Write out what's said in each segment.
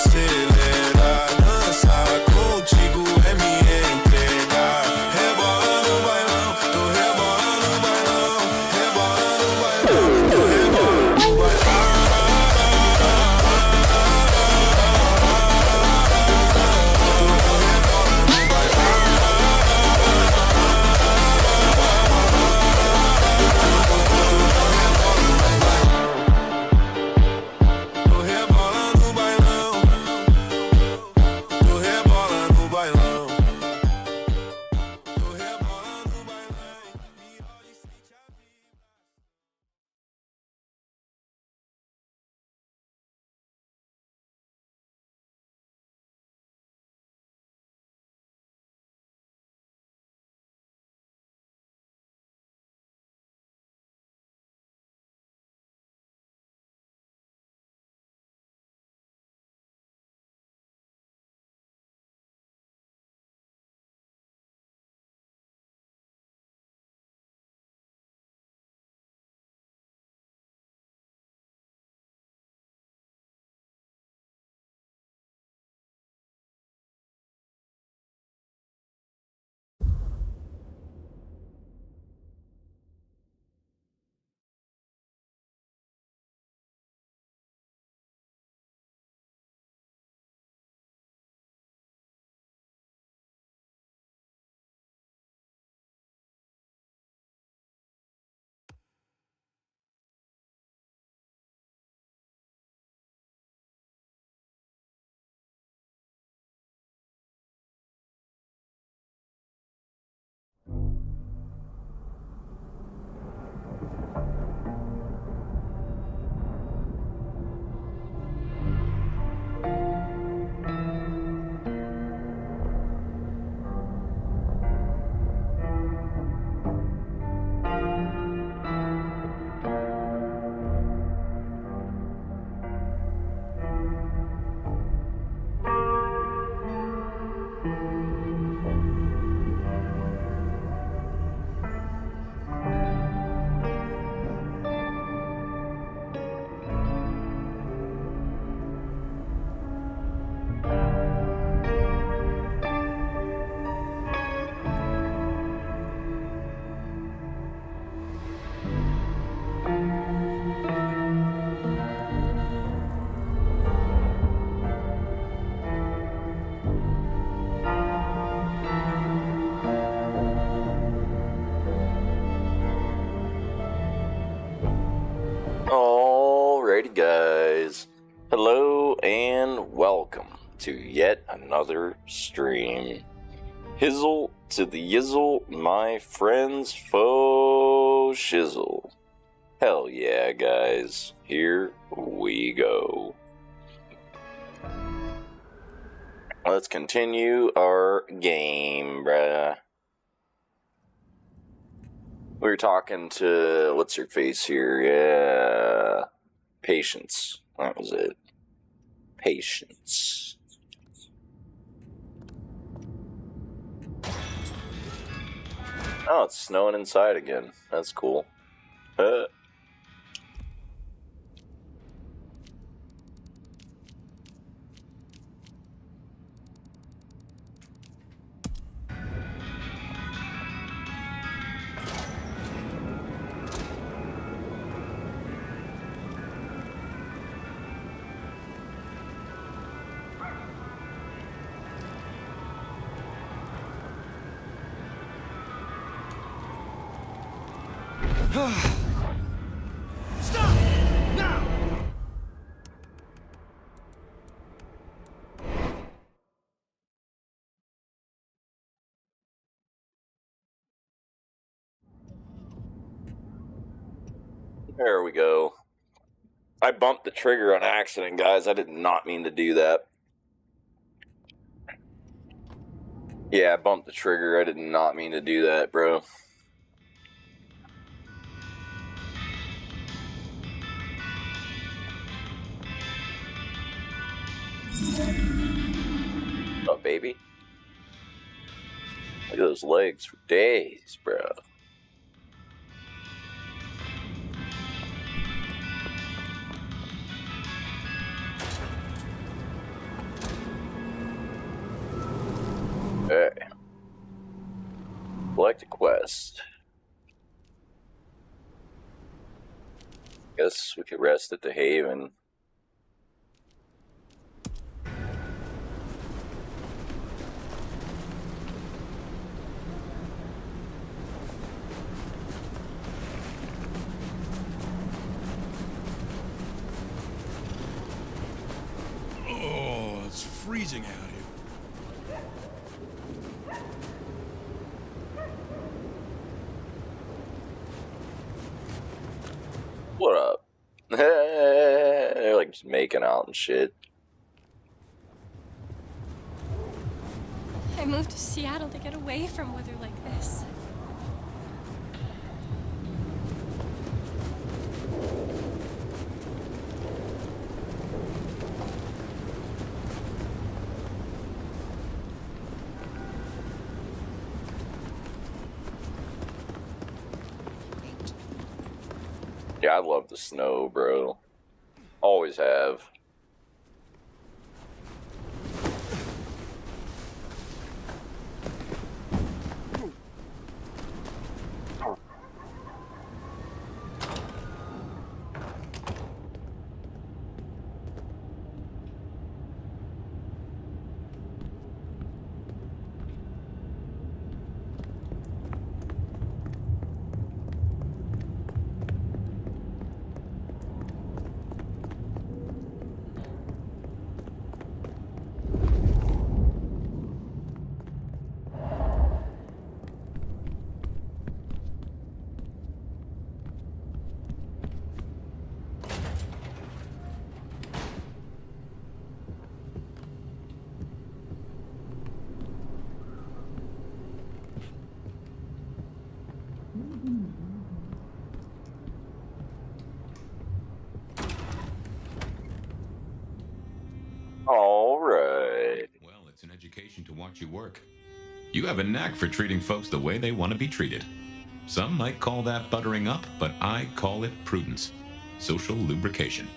acelerar. Dançar contigo é me entregar. Rebola no bailão, tô rebolando no bailão. Rebola no bailão, tô rebolando no bailão. Alrighty guys, hello and welcome to yet another stream. Hizzle to the yizzle, my friends, faux shizzle. Hell yeah guys, here we go. Let's continue our game, bruh. We were talking to, what's her face here? Yeah. Patience. That was it. Patience. Oh, it's snowing inside again. That's cool. Stop! Now! There we go. I bumped the trigger on accident, guys. I did not mean to do that. Yeah, I bumped the trigger. I did not mean to do that, bro. Oh, baby. Look at those legs for days, bro. the quest. Guess we could rest at the Haven. Oh, it's freezing out here. What up? They're like just making out and shit. I moved to Seattle to get away from weather like this. Yeah, I love the snow, bro. Always have. All right. Well, it's an education to watch you work. You have a knack for treating folks the way they want to be treated. Some might call that buttering up, but I call it prudence. Social lubrication.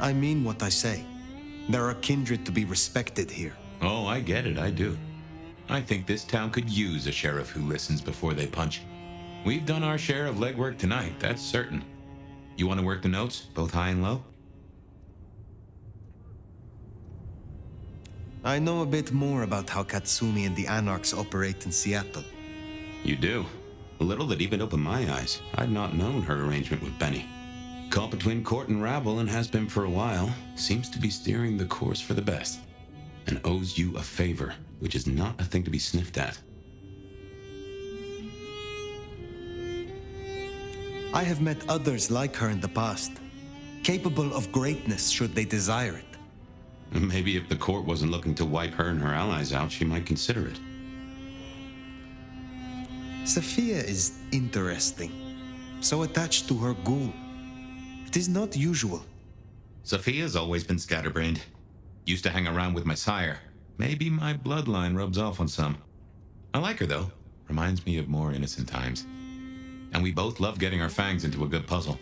I mean what I say. There are kindred to be respected here. Oh, I get it, I do. I think this town could use a sheriff who listens before they punch. We've done our share of legwork tonight, that's certain. You want to work the notes, both high and low? I know a bit more about how Katsumi and the Anarchs operate in Seattle. You do. A little that even opened my eyes. I'd not known her arrangement with Benny. Caught between court and rabble and has been for a while. Seems to be steering the course for the best. And owes you a favor, which is not a thing to be sniffed at. I have met others like her in the past, capable of greatness should they desire it. Maybe if the court wasn't looking to wipe her and her allies out, she might consider it. Sophia is interesting, so attached to her ghoul. It is not usual. Sophia's always been scatterbrained. Used to hang around with my sire. Maybe my bloodline rubs off on some. I like her, though. Reminds me of more innocent times. And we both love getting our fangs into a good puzzle.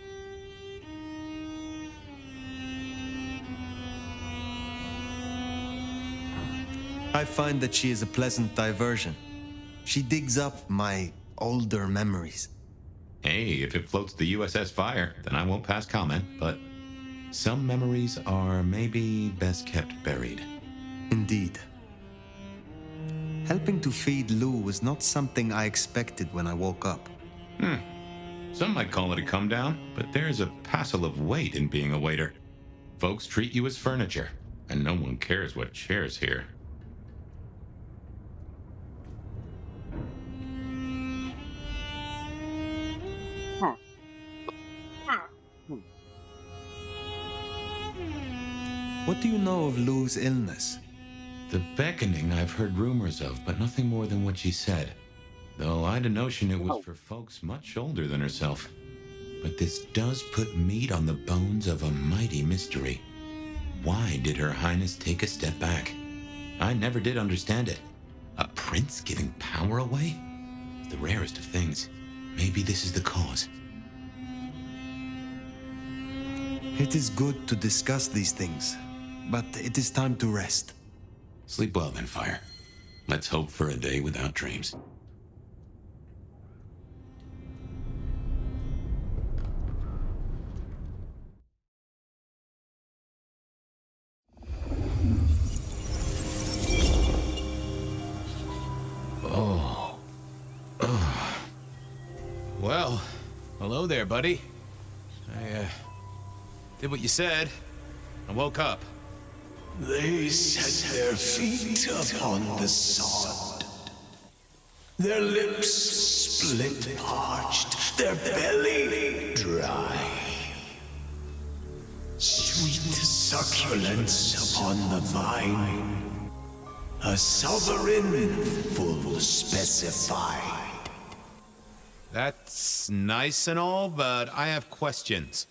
I find that she is a pleasant diversion. She digs up my older memories. Hey, if it floats the USS Fire, then I won't pass comment, but some memories are maybe best kept buried. Indeed. Helping to feed Lou was not something I expected when I woke up. Some might call it a come down, but there's a passel of weight in being a waiter. Folks treat you as furniture, and no one cares what shares here. What do you know of Lou's illness? The beckoning I've heard rumors of, but nothing more than what she said. Though I'd a notion it was for folks much older than herself. But this does put meat on the bones of a mighty mystery. Why did Her Highness take a step back? I never did understand it. A prince giving power away? The rarest of things. Maybe this is the cause. It is good to discuss these things. but it is time to rest. Sleep well then, Fire. Let's hope for a day without dreams. Well, hello there, buddy. I did what you said. I woke up. They set their feet upon the sod. Their lips split parched, their belly dry. Sweet succulence upon the vine. A sovereign full specified. That's nice and all, but I have questions.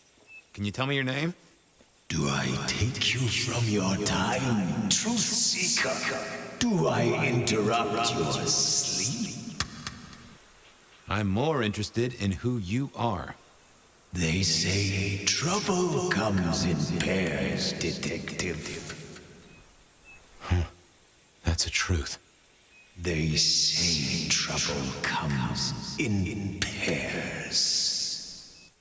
Can you tell me your name? Do I take you from your time, truth seeker? Do I interrupt your sleep? I'm more interested in who you are. They say trouble comes in pairs, detective. That's a truth. They say trouble comes in pairs.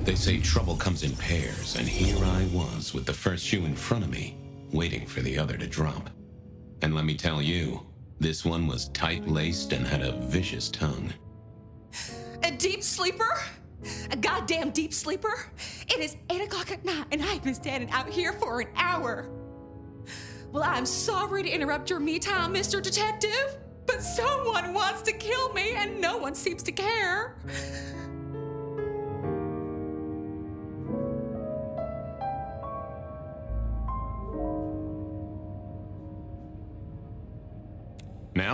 They say trouble comes in pairs, and here I was with the first shoe in front of me, waiting for the other to drop. And let me tell you, this one was tight-laced and had a vicious tongue. A deep sleeper? A goddamn deep sleeper? It is 8 o'clock at night and I've been standing out here for an hour. Well, I'm sorry to interrupt your me time, Mr. Detective, but someone wants to kill me and no one seems to care.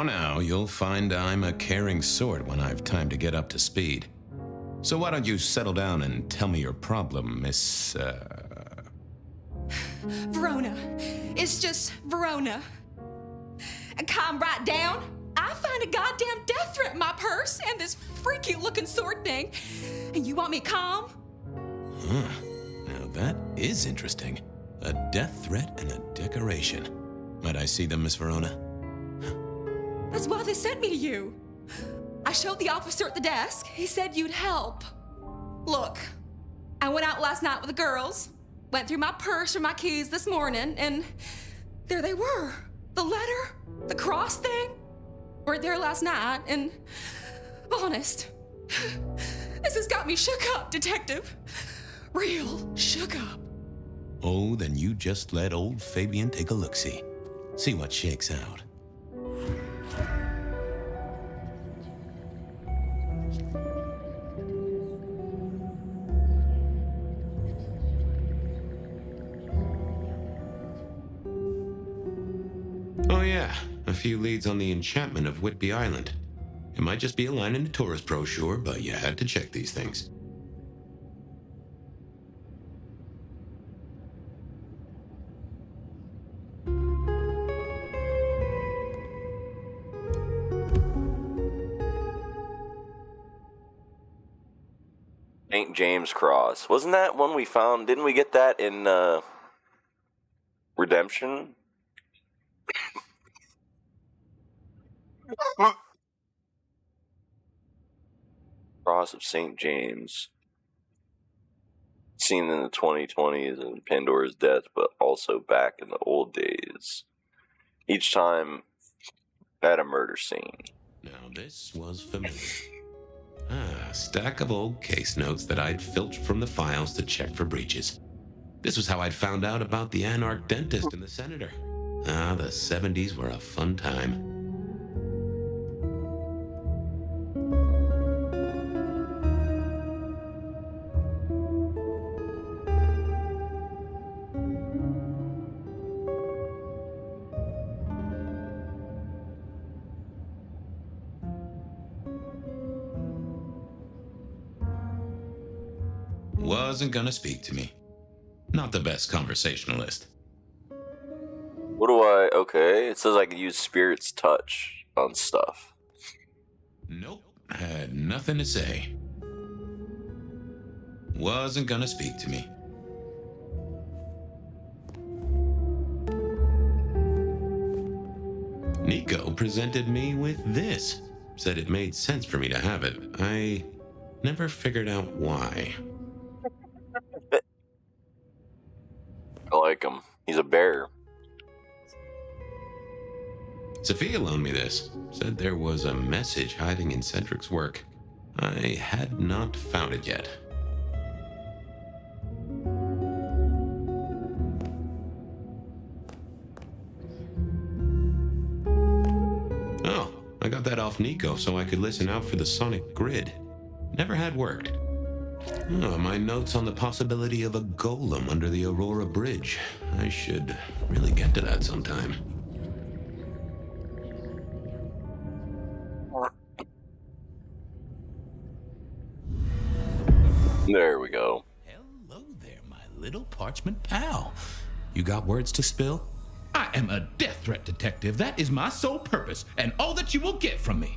Now, you'll find I'm a caring sort when I've time to get up to speed. So why don't you settle down and tell me your problem, Miss, Verona. It's just Verona. And calm right down. I find a goddamn death threat in my purse and this freaky looking sword thing. And you want me calm? Now that is interesting. A death threat and a decoration. Might I see them, Miss Verona? That's why they sent me to you. I showed the officer at the desk. He said you'd help. Look, I went out last night with the girls, went through my purse for my keys this morning, and there they were. The letter, the cross thing, were there last night, and honest, this has got me shook up, Detective. Real shook up. Oh, then you just let old Fabian take a look-see. See what shakes out. Oh yeah, a few leads on the enchantment of Whitby Island. It might just be a line in the tourist brochure, but you had to check these things. St. James Cross. Wasn't that one we found? Didn't we get that in Redemption? Cross of St. James. Seen in the 2020s and Pandora's Death, but also back in the old days. Each time at a murder scene. Now this was familiar. A stack of old case notes that I'd filched from the files to check for breaches. This was how I'd found out about the anarch dentist and the senator. The 70s were a fun time. Wasn't gonna speak to me. Not the best conversationalist. What do I... Okay, it says I can use Spirit's Touch on stuff. Nope, had nothing to say. Wasn't gonna speak to me. Nico presented me with this. Said it made sense for me to have it. I never figured out why. I like him. He's a bear. Sophia loaned me this. Said there was a message hiding in Cedric's work. I had not found it yet. Oh, I got that off Nico so I could listen out for the sonic grid. Never had worked. Oh, my notes on the possibility of a golem under the Aurora Bridge. I should really get to that sometime. There we go. Hello there, my little parchment pal. You got words to spill? I am a death threat detective. That is my sole purpose, and all that you will get from me.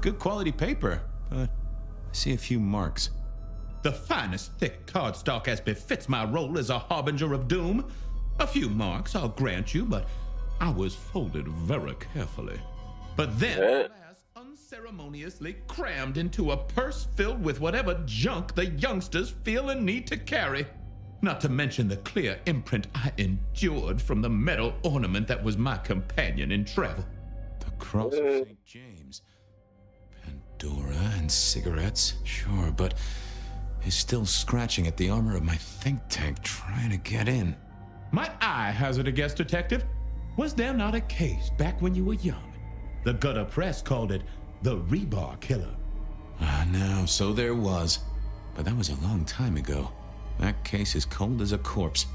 Good quality paper, but I see a few marks. The finest thick cardstock as befits my role as a harbinger of doom. A few marks, I'll grant you, but I was folded very carefully. But then, alas, unceremoniously crammed into a purse filled with whatever junk the youngsters feel a need to carry. Not to mention the clear imprint I endured from the metal ornament that was my companion in travel. The cross of St. James. Pandora and cigarettes, sure, but he's still scratching at the armor of my think tank trying to get in. Might I hazard a guess, detective? Was there not a case back when you were young? The gutter press called it the rebar killer. No, so there was. But that was a long time ago. That case is cold as a corpse.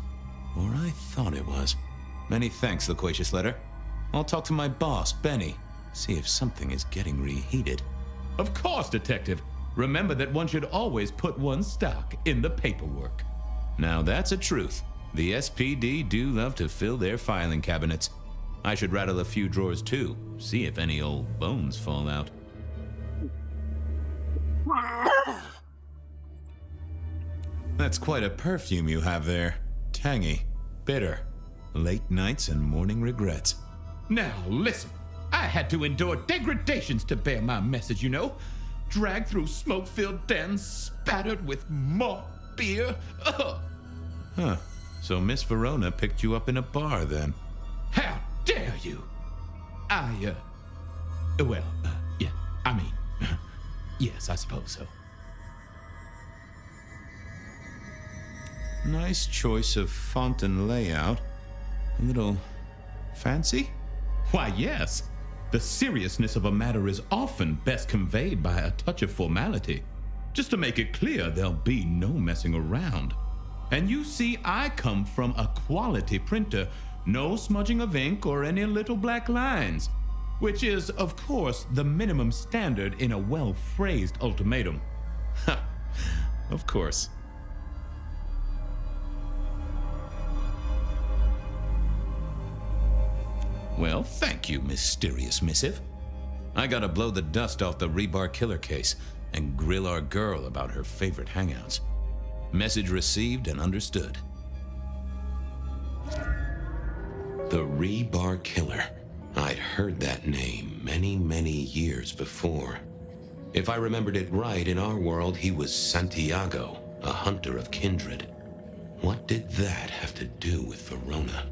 Or I thought it was. Many thanks, loquacious letter. I'll talk to my boss, Benny. See if something is getting reheated. Of course, detective. Remember that one should always put one's stock in the paperwork. Now that's a truth. The SPD do love to fill their filing cabinets. I should rattle a few drawers too, see if any old bones fall out. That's quite a perfume you have there. Tangy, bitter, late nights and morning regrets. Now listen, I had to endure degradations to bear my message, you know. Dragged through smoke-filled dens, spattered with malt beer. Ugh. Huh. So Miss Verona picked you up in a bar, then? How dare you? Yeah, I mean, yes, I suppose so. Nice choice of font and layout. A little fancy? Why, yes. The seriousness of a matter is often best conveyed by a touch of formality. Just to make it clear, there'll be no messing around. And you see, I come from a quality printer. No smudging of ink or any little black lines. Which is, of course, the minimum standard in a well-phrased ultimatum. Ha! Of course. Well, thank you, mysterious missive. I gotta blow the dust off the rebar killer case and grill our girl about her favorite hangouts. Message received and understood. The Rebar Killer. I'd heard that name many, many years before. If I remembered it right, in our world, he was Santiago, a hunter of kindred. What did that have to do with Verona?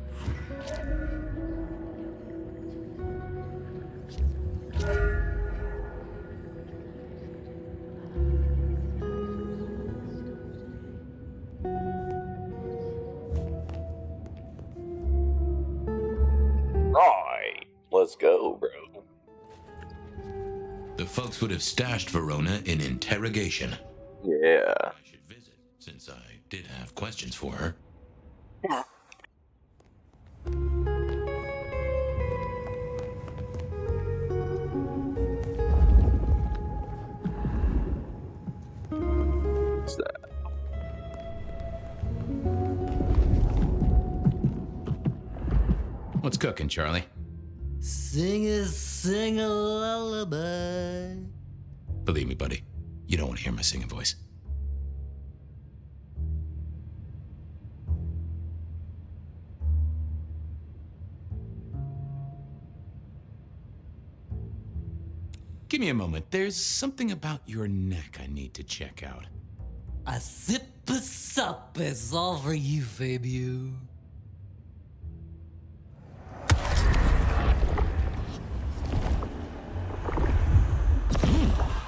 Right. Let's go, bro. The folks would have stashed Verona in interrogation. Yeah. I should visit, since I did have questions for her. What's that? What's cooking, Charlie? Sing a lullaby. Believe me, buddy, you don't want to hear my singing voice. Give me a moment. There's something about your neck I need to check out. A sip a sup is all for you, Fabio.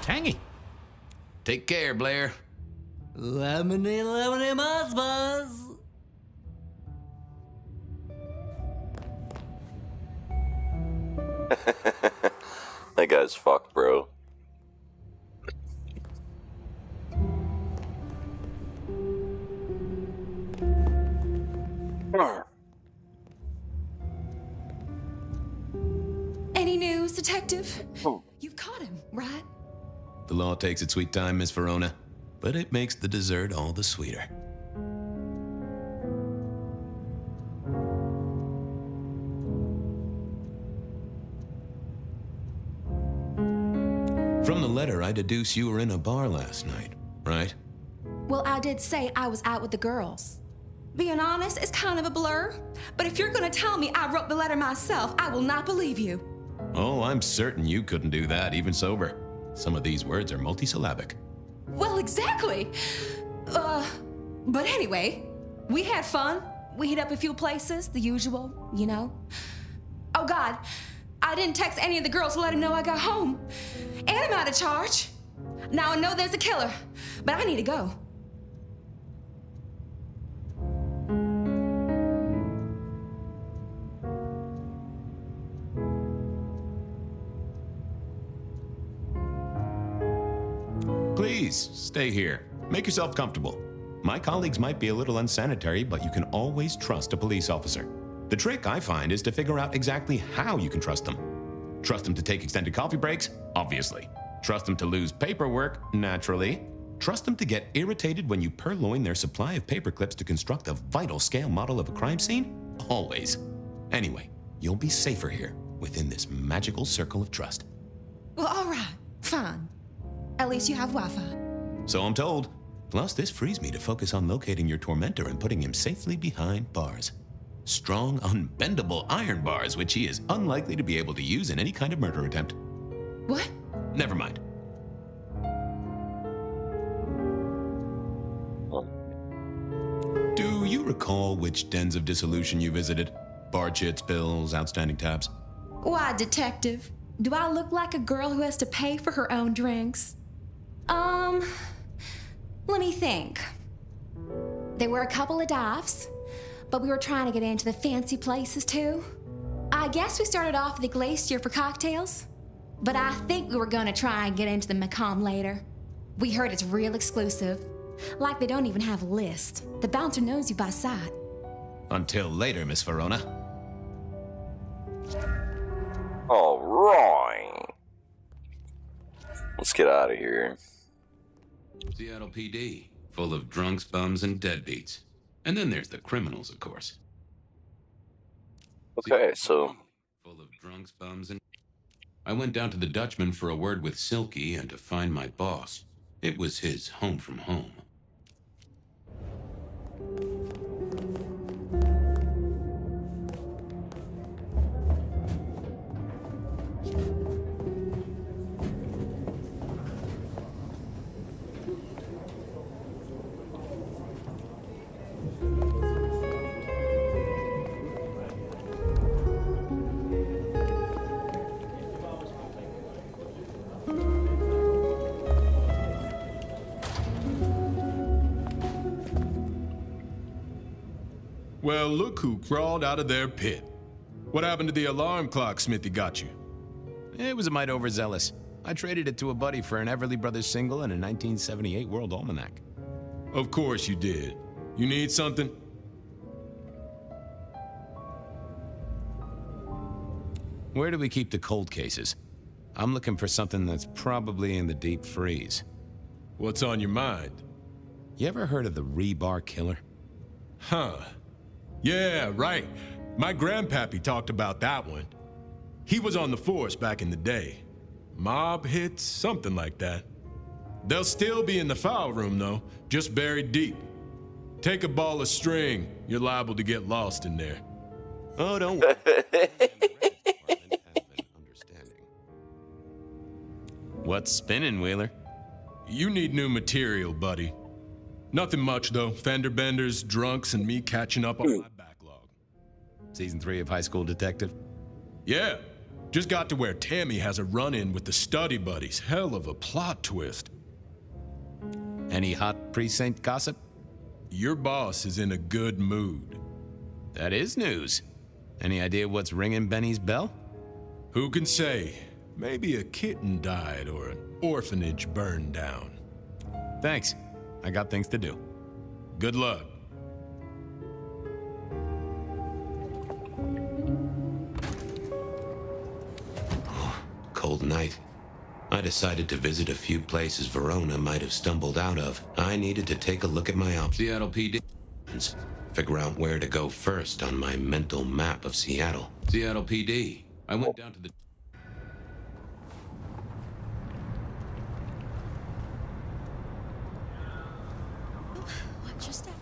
Tangy. Take care, Blair. Lemony, lemony, muzz, buzz. That guy's fucked, bro. Any news, detective? You've caught him, right? The law takes its sweet time, Miss Verona, but it makes the dessert all the sweeter. From the letter, I deduce you were in a bar last night, right? Well, I did say I was out with the girls. Being honest, it's kind of a blur. But if you're gonna tell me I wrote the letter myself, I will not believe you. Oh, I'm certain you couldn't do that, even sober. Some of these words are multisyllabic. Well, exactly. But anyway, we had fun. We hit up a few places, the usual, you know. Oh God, I didn't text any of the girls to let them know I got home. And I'm out of charge. Now I know there's a killer, but I need to go. Please, stay here. Make yourself comfortable. My colleagues might be a little unsanitary, but you can always trust a police officer. The trick, I find, is to figure out exactly how you can trust them. Trust them to take extended coffee breaks? Obviously. Trust them to lose paperwork? Naturally. Trust them to get irritated when you purloin their supply of paper clips to construct a vital scale model of a crime scene? Always. Anyway, you'll be safer here, within this magical circle of trust. Well, all right, fine. At least you have Wi-Fi. So I'm told. Plus, this frees me to focus on locating your tormentor and putting him safely behind bars. Strong, unbendable iron bars, which he is unlikely to be able to use in any kind of murder attempt. What? Never mind. Do you recall which dens of dissolution you visited? Bar chits, bills, outstanding tabs? Why, detective? Do I look like a girl who has to pay for her own drinks? Let me think. There were a couple of dives, but we were trying to get into the fancy places too. I guess we started off at the Glacier for cocktails, but I think we were gonna try and get into the Macomb later. We heard it's real exclusive. Like they don't even have a list. The bouncer knows you by sight. Until later, Miss Verona. All right. Let's get out of here. Seattle PD, full of drunks, bums, and deadbeats. And then there's the criminals, of course. Okay, so Full of drunks, bums, and... I went down to the Dutchman for a word with Silky and to find my boss. It was his home from home. Well, look who crawled out of their pit. What happened to the alarm clock Smithy got you? It was a mite overzealous. I traded it to a buddy for an Everly Brothers single and a 1978 World Almanac. Of course you did. You need something? Where do we keep the cold cases? I'm looking for something that's probably in the deep freeze. What's on your mind? You ever heard of the rebar killer? Huh. Yeah, right. My grandpappy talked about that one. He was on the force back in the day. Mob hits, something like that. They'll still be in the file room, though, just buried deep. Take a ball of string, you're liable to get lost in there. Oh, don't worry. What's spinning, Wheeler? You need new material, buddy. Nothing much, though. Fender benders, drunks, and me catching up on my backlog. Season 3 of High School Detective? Yeah, just got to where Tammy has a run-in with the study buddies. Hell of a plot twist. Any hot precinct gossip? Your boss is in a good mood. That is news. Any idea what's ringing Benny's bell? Who can say? Maybe a kitten died or an orphanage burned down. Thanks. I got things to do. Good luck. Cold night. I decided to visit a few places Verona might have stumbled out of. I needed to take a look at my options. Seattle PD. Figure out where to go first on my mental map of Seattle. Seattle PD. I went down to the... Watch your step.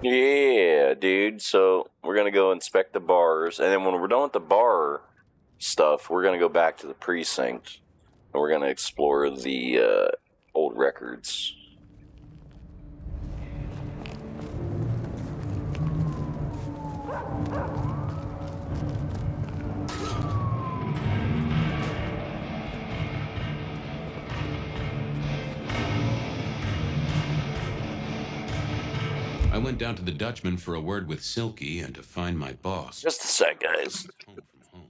Yeah, dude. So we're gonna go inspect the bars, and then when we're done with the bar stuff, we're gonna go back to the precinct, and we're gonna explore the old records. I went down to the Dutchman for a word with Silky and to find my boss. Just a sec, guys. Home from home.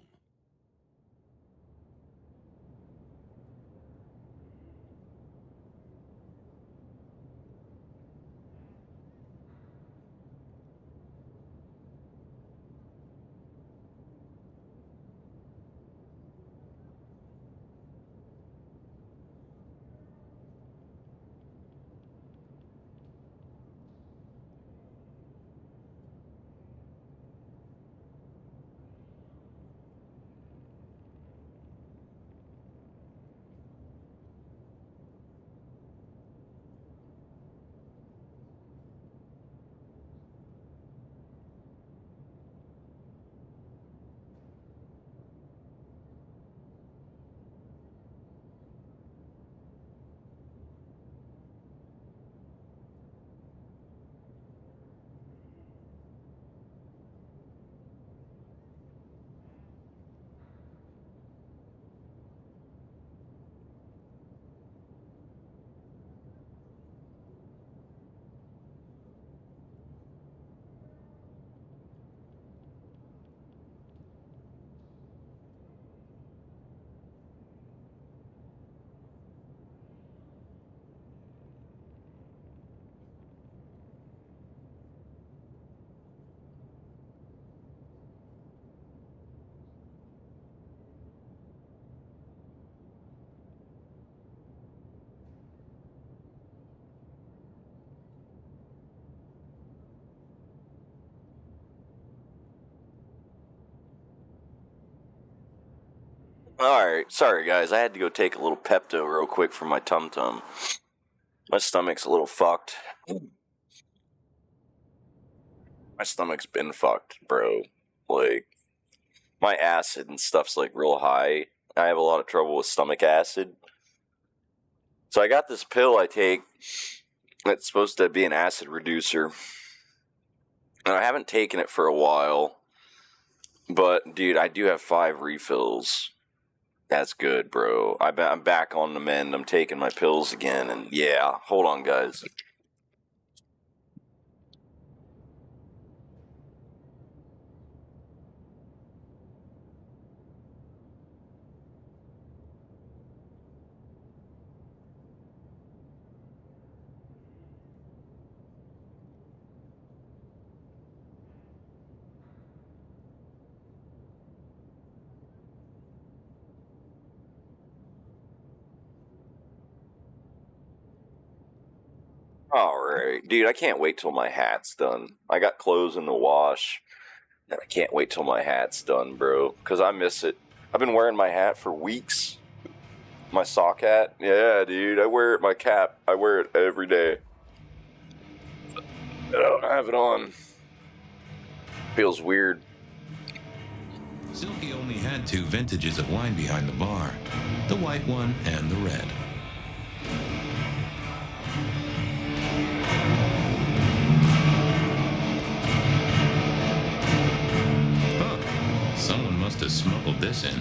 Alright, sorry guys, I had to go take a little Pepto real quick for my tum-tum. My stomach's a little fucked. My stomach's been fucked, bro. Like, my acid and stuff's like real high. I have a lot of trouble with stomach acid. So I got this pill I take that's supposed to be an acid reducer. And I haven't taken it for a while. But, dude, I do have 5 refills. That's good, bro. I'm back on the mend. I'm taking my pills again. And, yeah, hold on, guys. Alright, dude, I can't wait till my hat's done. I got clothes in the wash, and I can't wait till my hat's done, bro, because I miss it. I've been wearing my hat for weeks. My sock hat. Yeah, dude, I wear it, my cap. I wear it every day. I don't have it on. Feels weird. Silky only had 2 vintages of wine behind the bar, the white one and the red. Huh, someone must have smuggled this in.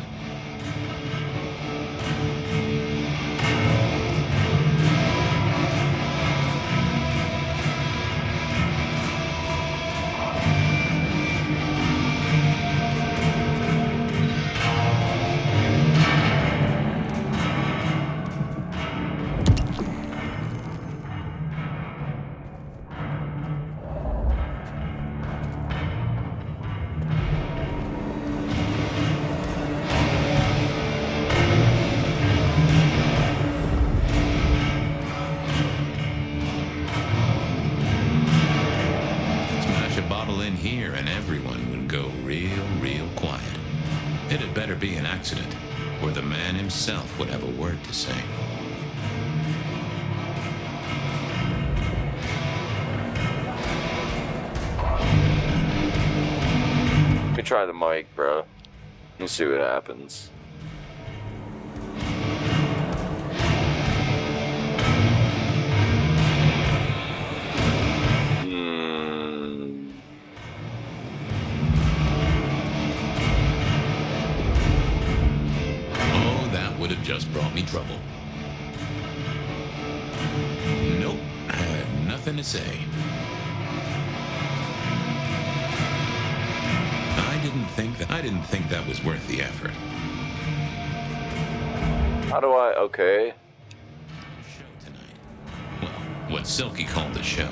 In here and everyone would go real quiet. It had better be an accident, or the man himself would have a word to say. Let me try the mic, bro. Let's see what happens. Just brought me trouble. Nope, I had nothing to say. I didn't think that was worth the effort. How do I? Okay. Show tonight. Well, what Silky called the show.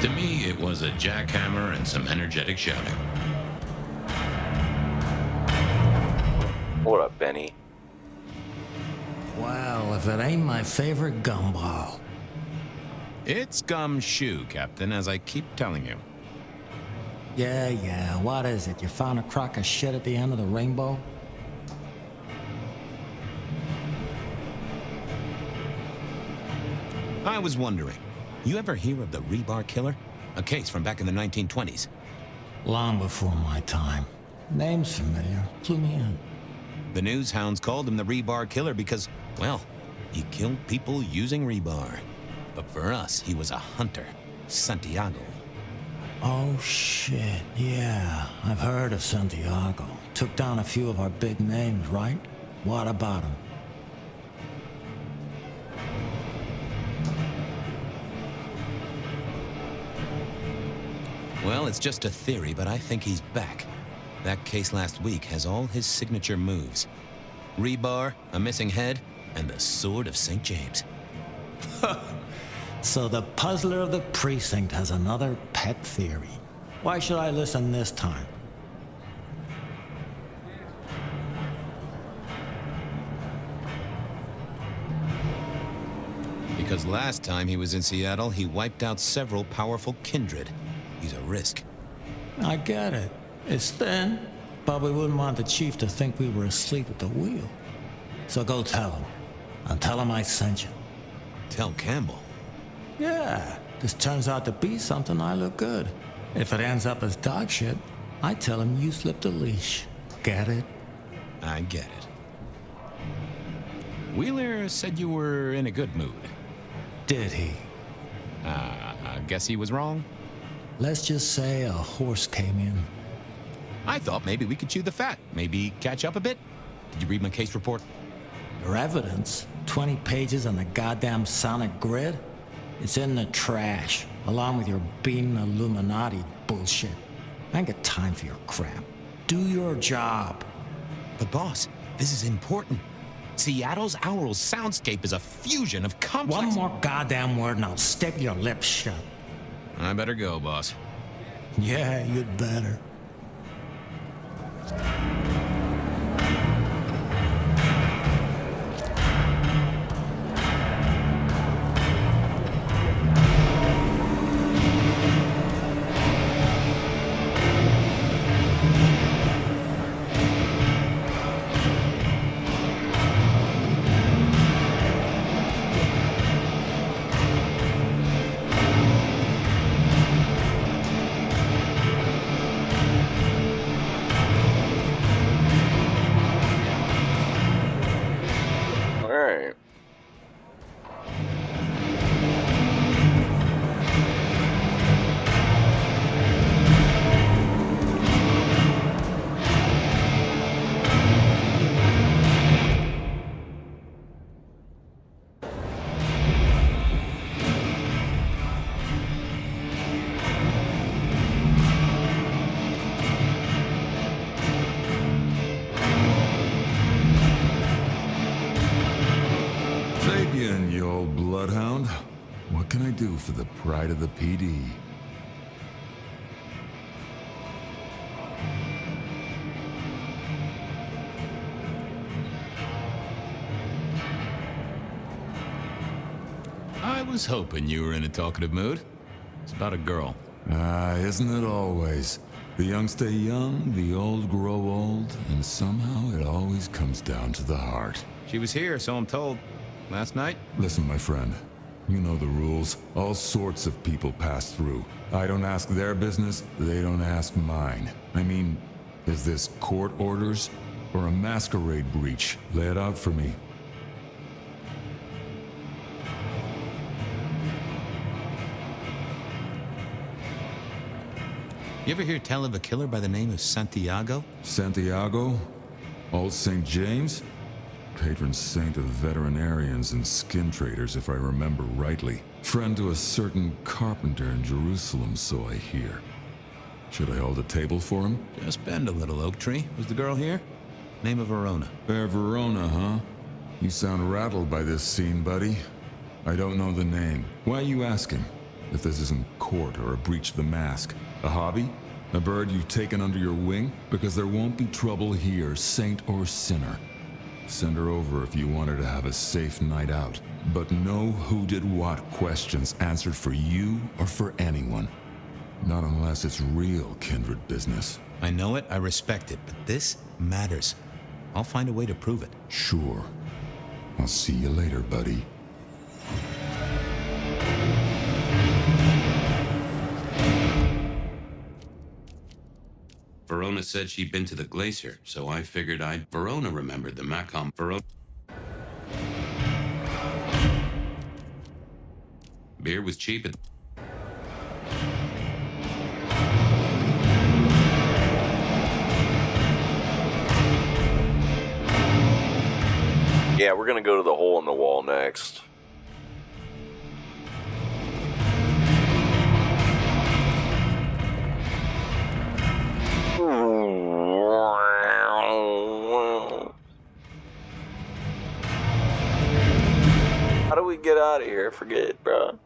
To me, it was a jackhammer and some energetic shouting. What up, Benny? Well, if it ain't my favorite gumball. It's gumshoe, Captain, as I keep telling you. Yeah, what is it? You found a crock of shit at the end of the rainbow? I was wondering, you ever hear of the rebar killer? A case from back in the 1920s. Long before my time. Name's familiar. Clue me in. The news hounds called him the rebar killer because, well, he killed people using rebar. But for us, he was a hunter. Santiago. Oh, shit. Yeah, I've heard of Santiago. Took down a few of our big names, right? What about him? Well, it's just a theory, but I think he's back. That case last week has all his signature moves. Rebar, a missing head, and the Sword of St. James. So the puzzler of the precinct has another pet theory. Why should I listen this time? Because last time he was in Seattle, he wiped out several powerful kindred. He's a risk. I get it. It's thin, but we wouldn't want the chief to think we were asleep at the wheel. So go tell him. And tell him I sent you. Tell Campbell. Yeah, this turns out to be something, I look good. If it ends up as dog shit, I tell him you slipped a leash. Get it? I get it. Wheeler said you were in a good mood. Did he? I guess he was wrong. Let's just say a horse came in. I thought maybe we could chew the fat. Maybe catch up a bit. Did you read my case report? Your evidence? 20 pages on the goddamn sonic grid? It's in the trash, along with your beating Illuminati bullshit. I ain't got time for your crap. Do your job. But boss, this is important. Seattle's aural soundscape is a fusion of complex... One more goddamn word and I'll stick your lips shut. I better go, boss. Yeah, you'd better. What can I do for the pride of the PD? I was hoping you were in a talkative mood. It's about a girl. Isn't it always? The young stay young, the old grow old, and somehow it always comes down to the heart. She was here, so I'm told. Last night? Listen, my friend. You know the rules. All sorts of people pass through. I don't ask their business, they don't ask mine. I mean, is this court orders or a masquerade breach? Lay it out for me. You ever hear tell of a killer by the name of Santiago? Santiago? Old St. James? Patron saint of veterinarians and skin traders, if I remember rightly. Friend to a certain carpenter in Jerusalem, so I hear. Should I hold a table for him? Just bend a little, Oak Tree. Was the girl here? Name of Verona. Fair Verona, huh? You sound rattled by this scene, buddy. I don't know the name. Why are you asking? If this isn't court or a breach of the mask. A hobby? A bird you've taken under your wing? Because there won't be trouble here, saint or sinner. Send her over if you want her to have a safe night out. But no who did what questions answered for you or for anyone. Not unless it's real kindred business. I know it, I respect it, but this matters. I'll find a way to prove it. Sure. I'll see you later, buddy. Verona said she'd been to the glacier, so I figured Verona remembered the Macom. Verona. Beer was cheap at... Yeah, we're gonna go to the hole in the wall next. How do we get out of here? I forget, bro.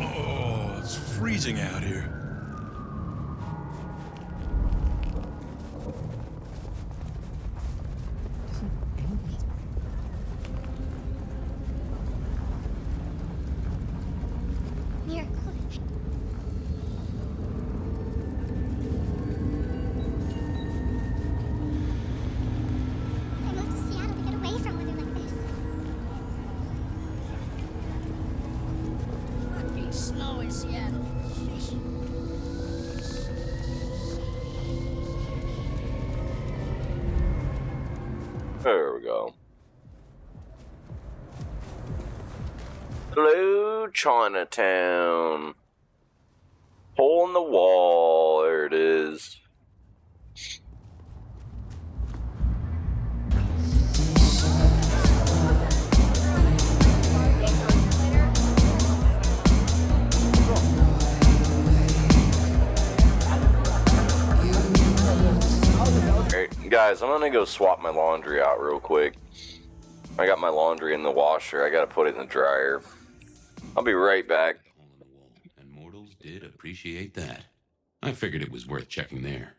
Oh, it's freezing out here. Miracle. I moved to Seattle to get away from weather like this. Fucking snow in Seattle. Sheesh. There we go. Hello, Chinatown. Hole in the wall. There it is. Alright, guys, I'm gonna go swap my laundry out real quick. I got my laundry in the washer. I gotta put it in the dryer. I'll be right back. And mortals did appreciate that. I figured it was worth checking there.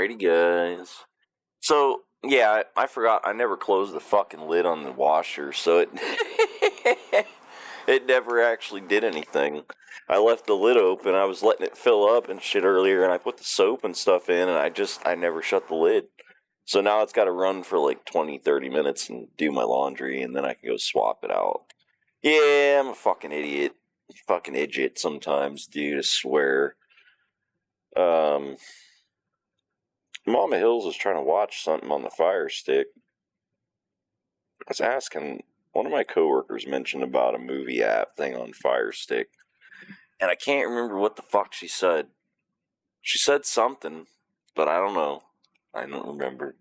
Alrighty, guys. So, yeah, I forgot. I never closed the fucking lid on the washer, so it it never actually did anything. I left the lid open. I was letting it fill up and shit earlier, and I put the soap and stuff in, and I never shut the lid. So now it's got to run for like 20, 30 minutes and do my laundry, and then I can go swap it out. Yeah, I'm a fucking idiot. Fucking idiot sometimes, dude, I swear. Mama Hills was trying to watch something on the Fire Stick. I was asking, one of my coworkers mentioned about a movie app thing on Fire Stick, and I can't remember what the fuck she said. She said something, but I don't know. I don't remember.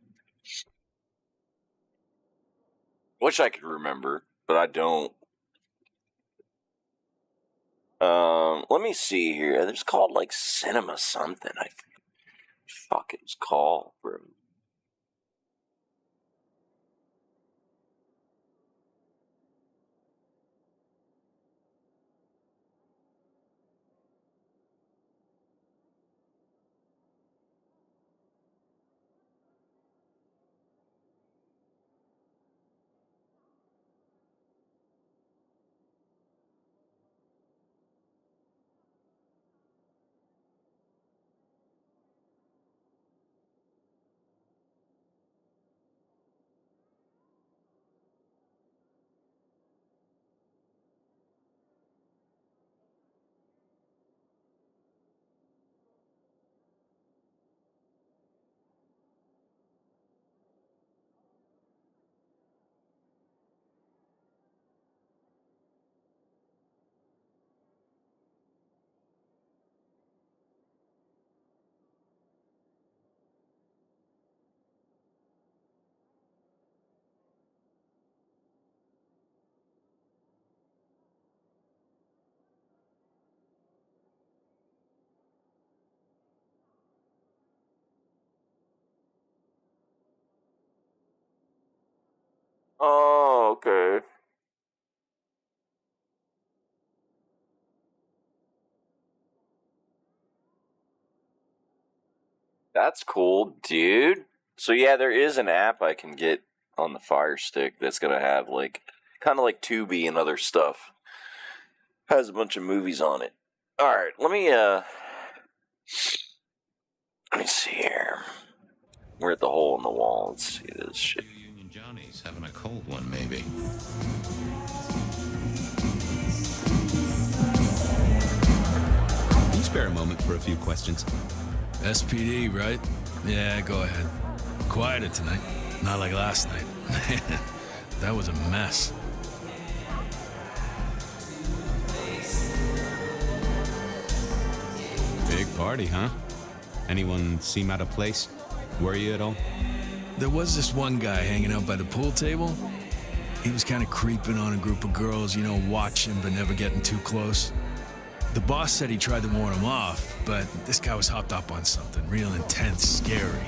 Wish I could remember, but I don't. Let me see here. It's called like Cinema something. I think. Fuck, it was called, bro. Oh, okay. That's cool, dude. So yeah, there is an app I can get on the Fire Stick that's gonna have like kind of like Tubi and other stuff. Has a bunch of movies on it. All right, let me see here. We're at the hole in the wall. Let's see this shit. Union Johnny's having a cold one, maybe. Can you spare a moment for a few questions? SPD, right? Yeah, go ahead. Quieter tonight. Not like last night. That was a mess. Big party, huh? Anyone seem out of place? Were you at all? There was this one guy hanging out by the pool table. He was kind of creeping on a group of girls, you know, watching but never getting too close. The boss said he tried to warn him off, but this guy was hopped up on something real intense, scary.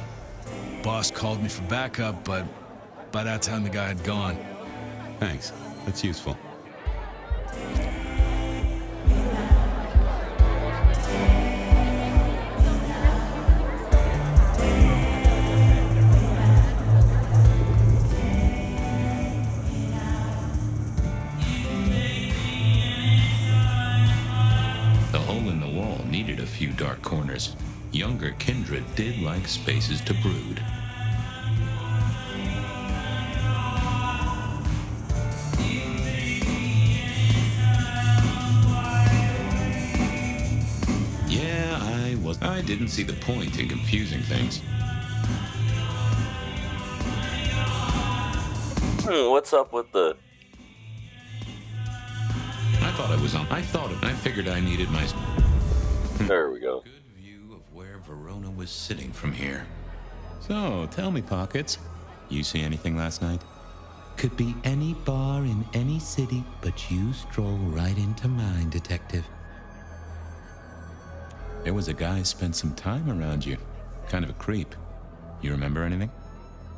Boss called me for backup, but by that time the guy had gone. Thanks. That's useful. Needed a few dark corners. Younger kindred did like spaces to brood. Yeah, I didn't see the point in confusing things. What's up with the... I figured I needed my... There we go. Good view of where Verona was sitting from here. So, tell me, Pockets. You see anything last night? Could be any bar in any city, but you stroll right into mine, detective. There was a guy spent some time around you. Kind of a creep. You remember anything?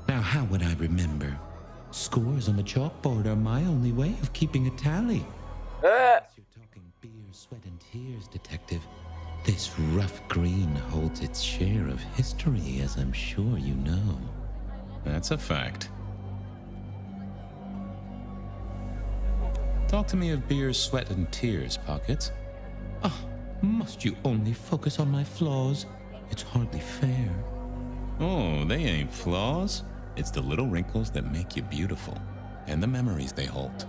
Now, how would I remember? Scores on the chalkboard are my only way of keeping a tally. You're talking beer, sweat, and tears, detective. This rough green holds its share of history, as I'm sure you know. That's a fact. Talk to me of beer, sweat, and tears, Pockets. Ah, must you only focus on my flaws? It's hardly fair. Oh, they ain't flaws. It's the little wrinkles that make you beautiful, and the memories they hold.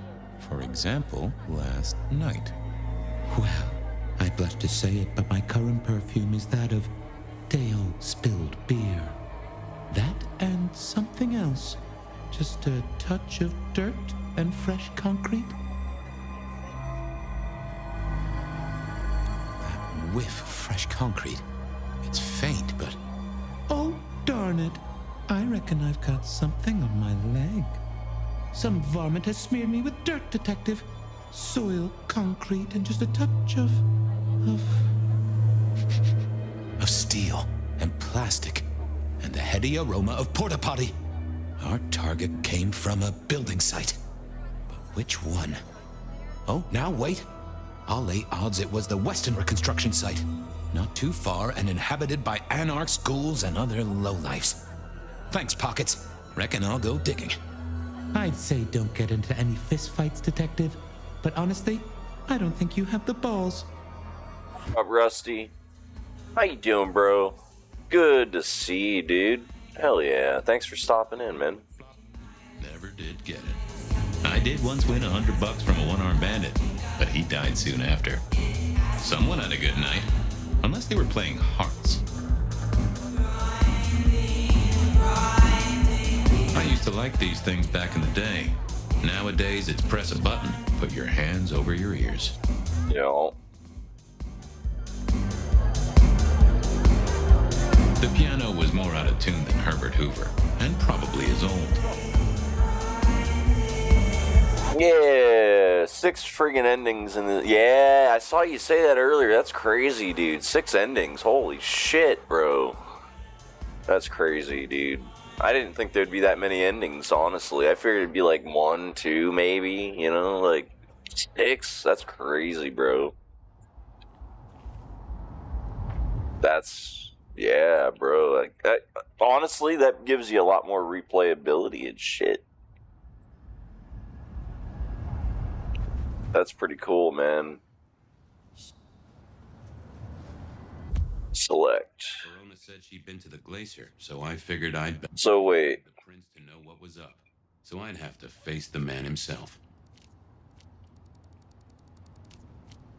For example, last night. Well, I blush to say it, but my current perfume is that of day-old spilled beer. That and something else. Just a touch of dirt and fresh concrete. That whiff of fresh concrete. It's faint, but... Oh, darn it. I reckon I've got something on my leg. Some varmint has smeared me with dirt, detective. Soil, concrete, and just a touch of steel and plastic and the heady aroma of porta potty. Our target came from a building site. But which one? Oh, now wait. I'll lay odds it was the Westenra construction site. Not too far and inhabited by anarchs, ghouls, and other lowlifes. Thanks, Pockets. Reckon I'll go digging. I'd say don't get into any fistfights, detective. But honestly, I don't think you have the balls. Up, Rusty. How you doing, bro? Good to see you, dude. Hell yeah. Thanks for stopping in, man. Never did get it. I did once win $100 from a one-armed bandit, but he died soon after. Someone had a good night. Unless they were playing hearts. I used to like these things back in the day. Nowadays, it's press a button, put your hands over your ears. Yo. The piano was more out of tune than Herbert Hoover, and probably is old. Yeah, 6 friggin' endings in the... Yeah, I saw you say that earlier. That's crazy, dude. 6 endings. Holy shit, bro. That's crazy, dude. I didn't think there'd be that many endings, honestly. I figured it'd be like 1, 2, maybe, you know, like 6. That's crazy, bro. That's... Yeah, bro. Like, honestly, that gives you a lot more replayability and shit. That's pretty cool, man. Select. Verona said she'd been to the glacier, so I figured I'd... So wait. The prince to know what was up, so I'd have to face the man himself.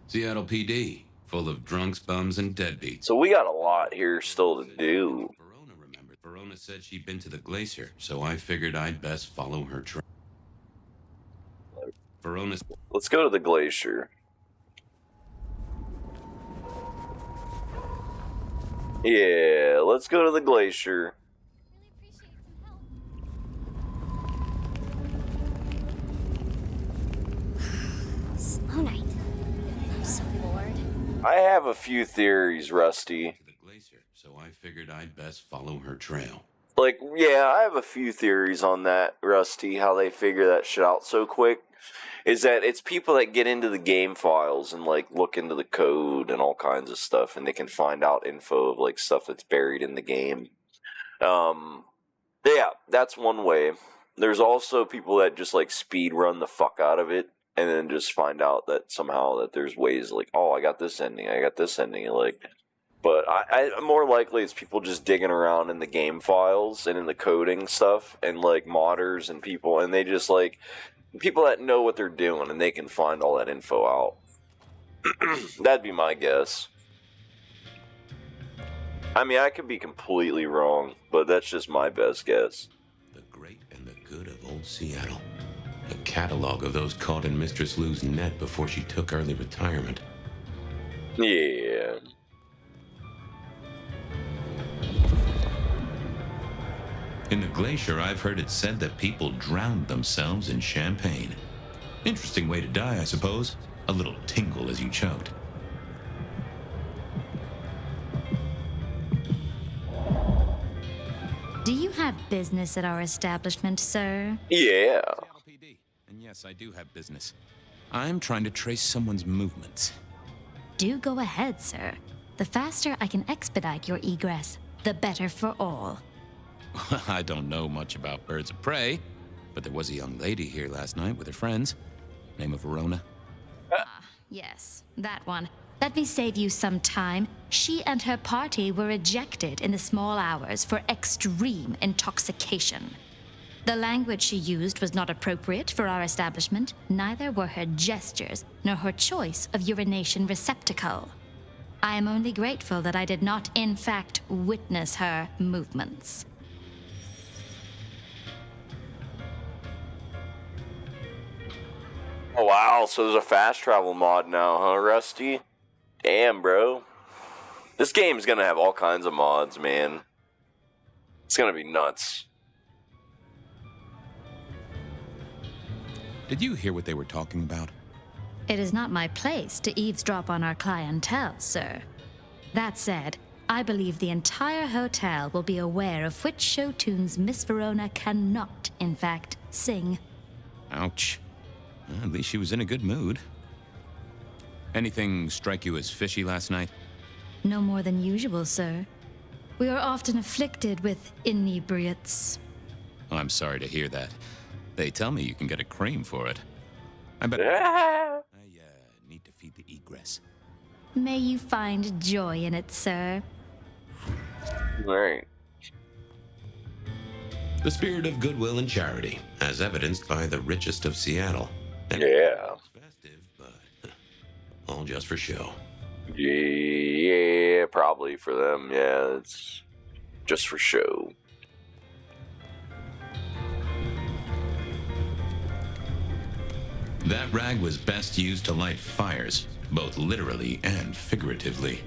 Seattle PD, full of drunks, bums, and deadbeats. So we got a lot here still to do. Verona remembered. Verona said she'd been to the glacier, so I figured I'd best follow her trail. Verona's... Let's go to the glacier. Yeah, let's go to the glacier. Slow night. I'm so bored. I have a few theories, Rusty. To the glacier, so I figured I'd best follow her trail. Like, yeah, I have a few theories on that, Rusty, how they figure that shit out so quick. Is that it's people that get into the game files and, like, look into the code and all kinds of stuff, and they can find out info of, like, stuff that's buried in the game. Yeah, that's one way. There's also people that just, like, speed run the fuck out of it, and then just find out that somehow that there's ways, like, oh, I got this ending, and, like... But I more likely it's people just digging around in the game files and in the coding stuff, and, like, modders and people, and they just, like... People that know what they're doing, and they can find all that info out. That'd be my guess. I mean, I could be completely wrong, but that's just my best guess. The great and the good of old Seattle. A catalog of those caught in Mistress Lou's net before she took early retirement. Yeah. In the glacier, I've heard it said that people drowned themselves in champagne. Interesting way to die, I suppose. A little tingle as you choked. Do you have business at our establishment, sir? Yeah. And yes, I do have business. I'm trying to trace someone's movements. Do go ahead, sir. The faster I can expedite your egress, the better for all. I don't know much about birds of prey, but there was a young lady here last night with her friends. Name of Verona. Yes, that one. Let me save you some time. She and her party were ejected in the small hours for extreme intoxication. The language she used was not appropriate for our establishment, neither were her gestures, nor her choice of urination receptacle. I am only grateful that I did not, in fact, witness her movements. Oh wow, so there's a fast travel mod now, huh, Rusty? Damn, bro. This game's gonna have all kinds of mods, man. It's gonna be nuts. Did you hear what they were talking about? It is not my place to eavesdrop on our clientele, sir. That said, I believe the entire hotel will be aware of which show tunes Miss Verona cannot, in fact, sing. Ouch. Well, at least she was in a good mood. Anything strike you as fishy last night? No more than usual, sir. We are often afflicted with inebriates. Oh, I'm sorry to hear that. They tell me you can get a cream for it. I bet. I need to feed the egress. May you find joy in it, sir. Alright. The spirit of goodwill and charity, as evidenced by the richest of Seattle. And yeah. Festive, but all just for show. Yeah, probably for them. Yeah, it's just for show. That rag was best used to light fires, both literally and figuratively.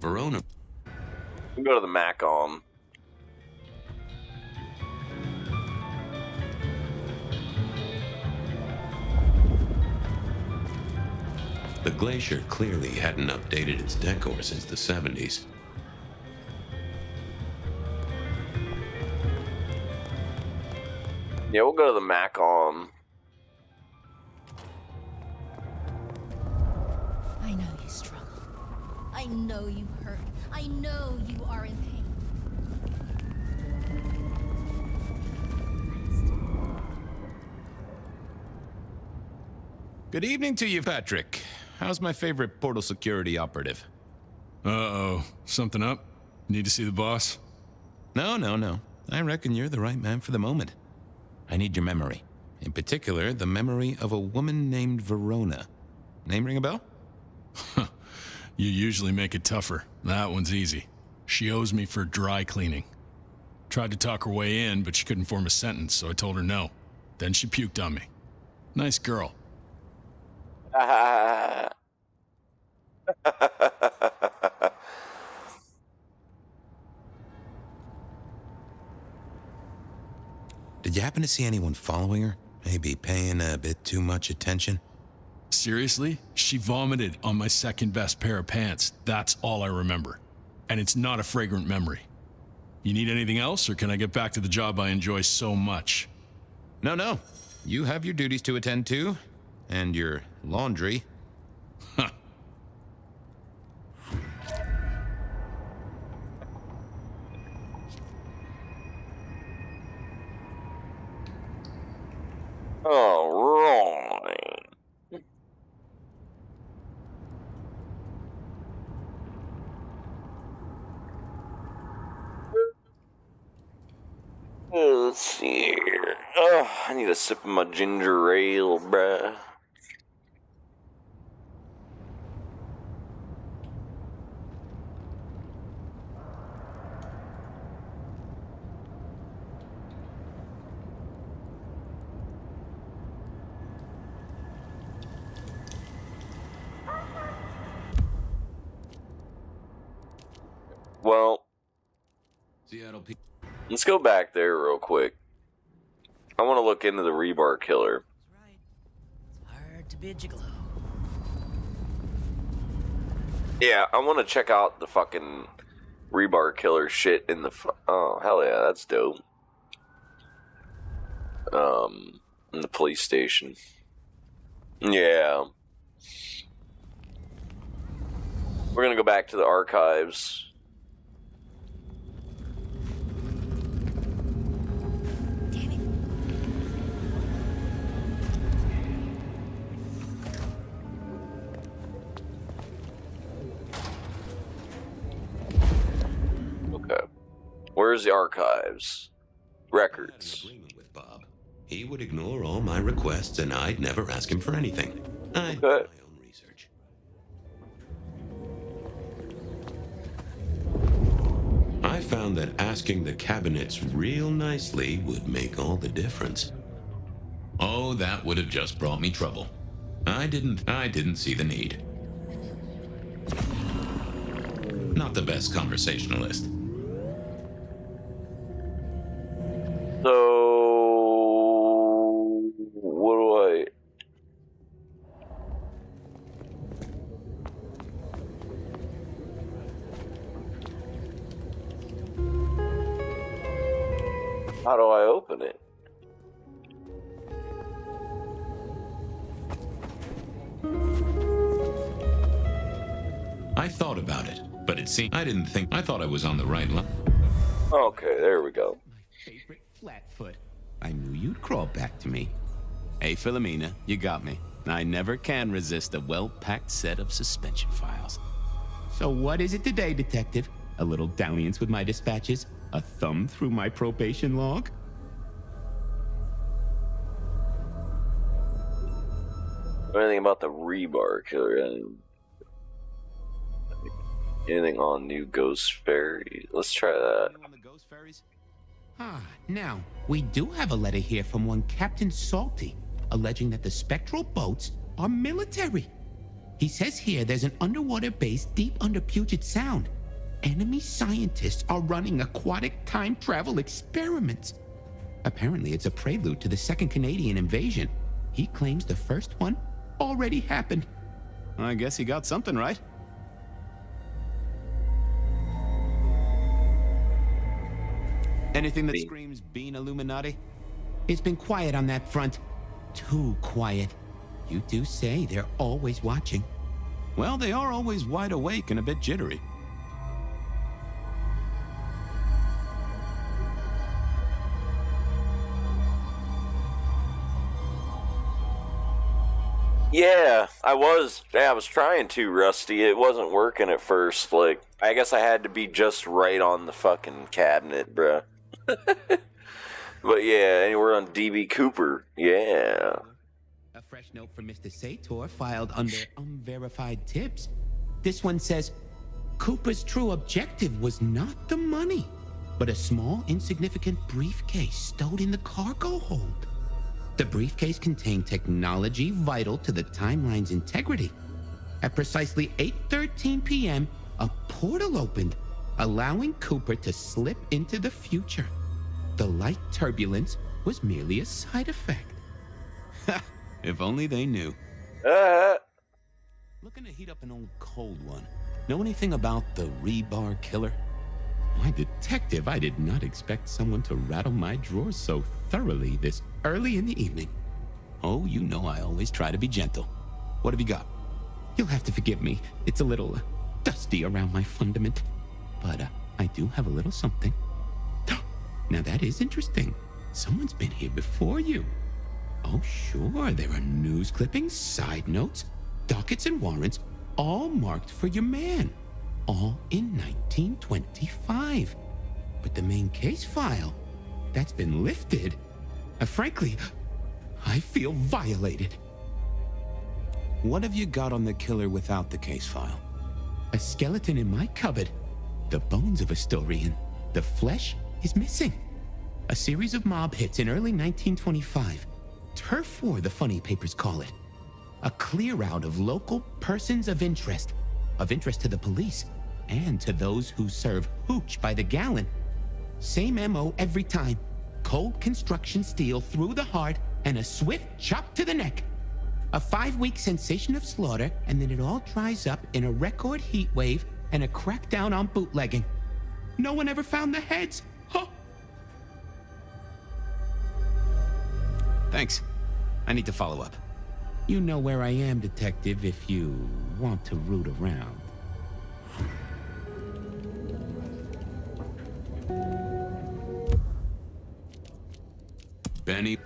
Verona. We'll go to the Macom. The glacier clearly hadn't updated its decor since the 70s. Yeah, we'll go to the Macom. I know you struggle. I know you hurt. I know you are in pain. Good evening to you, Patrick. How's my favorite portal security operative? Uh-oh. Something up? Need to see the boss? No. I reckon you're the right man for the moment. I need your memory. In particular, the memory of a woman named Verona. Name ring a bell? You usually make it tougher. That one's easy. She owes me for dry cleaning. Tried to talk her way in, but she couldn't form a sentence, so I told her no. Then she puked on me. Nice girl. Did you happen to see anyone following her? Maybe paying a bit too much attention? Seriously? She vomited on my second best pair of pants. That's all I remember. And it's not a fragrant memory. You need anything else, or can I get back to the job I enjoy so much? No. You have your duties to attend to, and your laundry. Huh. All right. Let's see here. Oh, I need a sip of my ginger ale, bruh. Well, Seattle people. Let's go back there real quick. I want to look into the rebar killer. Hard to be a gigolo. Yeah, I want to check out the fucking rebar killer shit in the... oh, hell yeah, that's dope. in the police station. Yeah. We're gonna go back to the archives. Okay. Where's the archives? Records. He would ignore all my requests, and I'd never ask him for anything. I'd do Okay. my own research. I found that asking the cabinets real nicely would make all the difference. Oh, that would have just brought me trouble. I didn't see the need. Not the best conversationalist. So, what do I... How do I open it? I thought about it, but it seemed I thought I was on the right line. Okay, there we go. Favorite flatfoot. I knew you'd crawl back to me. Hey, Philomena, you got me. I never can resist a well-packed set of suspension files. So what is it today, Detective? A little dalliance with my dispatches? A thumb through my probation log? Anything about the rebar killer? Anything on new Ghost Fairy? Let's try that. Now, we do have a letter here from one Captain Salty, alleging that the spectral boats are military. He says here there's an underwater base deep under Puget Sound. Enemy scientists are running aquatic time travel experiments. Apparently, it's a prelude to the Second Canadian invasion. He claims the first one already happened. I guess he got something right. Anything that screams being Illuminati? It's been quiet on that front. Too quiet. You do say they're always watching. Well, they are always wide awake and a bit jittery. Yeah, I was trying to, Rusty. It wasn't working at first. Like, I guess I had to be just right on the fucking cabinet, bruh. But yeah, and we're on DB Cooper. Yeah. A fresh note from Mr. Sator filed under unverified tips. This one says, Cooper's true objective was not the money, but a small, insignificant briefcase stowed in the cargo hold. The briefcase contained technology vital to the timeline's integrity. At precisely 8:13 p.m., a portal opened, allowing Cooper to slip into the future. The light turbulence was merely a side effect. If only they knew. Looking to heat up an old cold one. Know anything about the rebar killer? Why, Detective, I did not expect someone to rattle my drawers so thoroughly this early in the evening. Oh, you know I always try to be gentle. What have you got? You'll have to forgive me. It's a little dusty around my fundament. But I do have a little something. Now that is interesting. Someone's been here before you. Oh, sure, there are news clippings, side notes, dockets and warrants, all marked for your man. All in 1925. But the main case file, that's been lifted. Frankly, I feel violated. What have you got on the killer without the case file? A skeleton in my cupboard. The bones of a story, and the flesh is missing. A series of mob hits in early 1925. Turf war, the funny papers call it. A clear out of local persons of interest to the police, and to those who serve hooch by the gallon. Same MO every time. Cold construction steel through the heart and a swift chop to the neck. A 5-week sensation of slaughter, and then it all dries up in a record heat wave and a crackdown on bootlegging. No one ever found the heads. Huh. Thanks. I need to follow up. You know where I am, Detective, if you want to root around. Benny.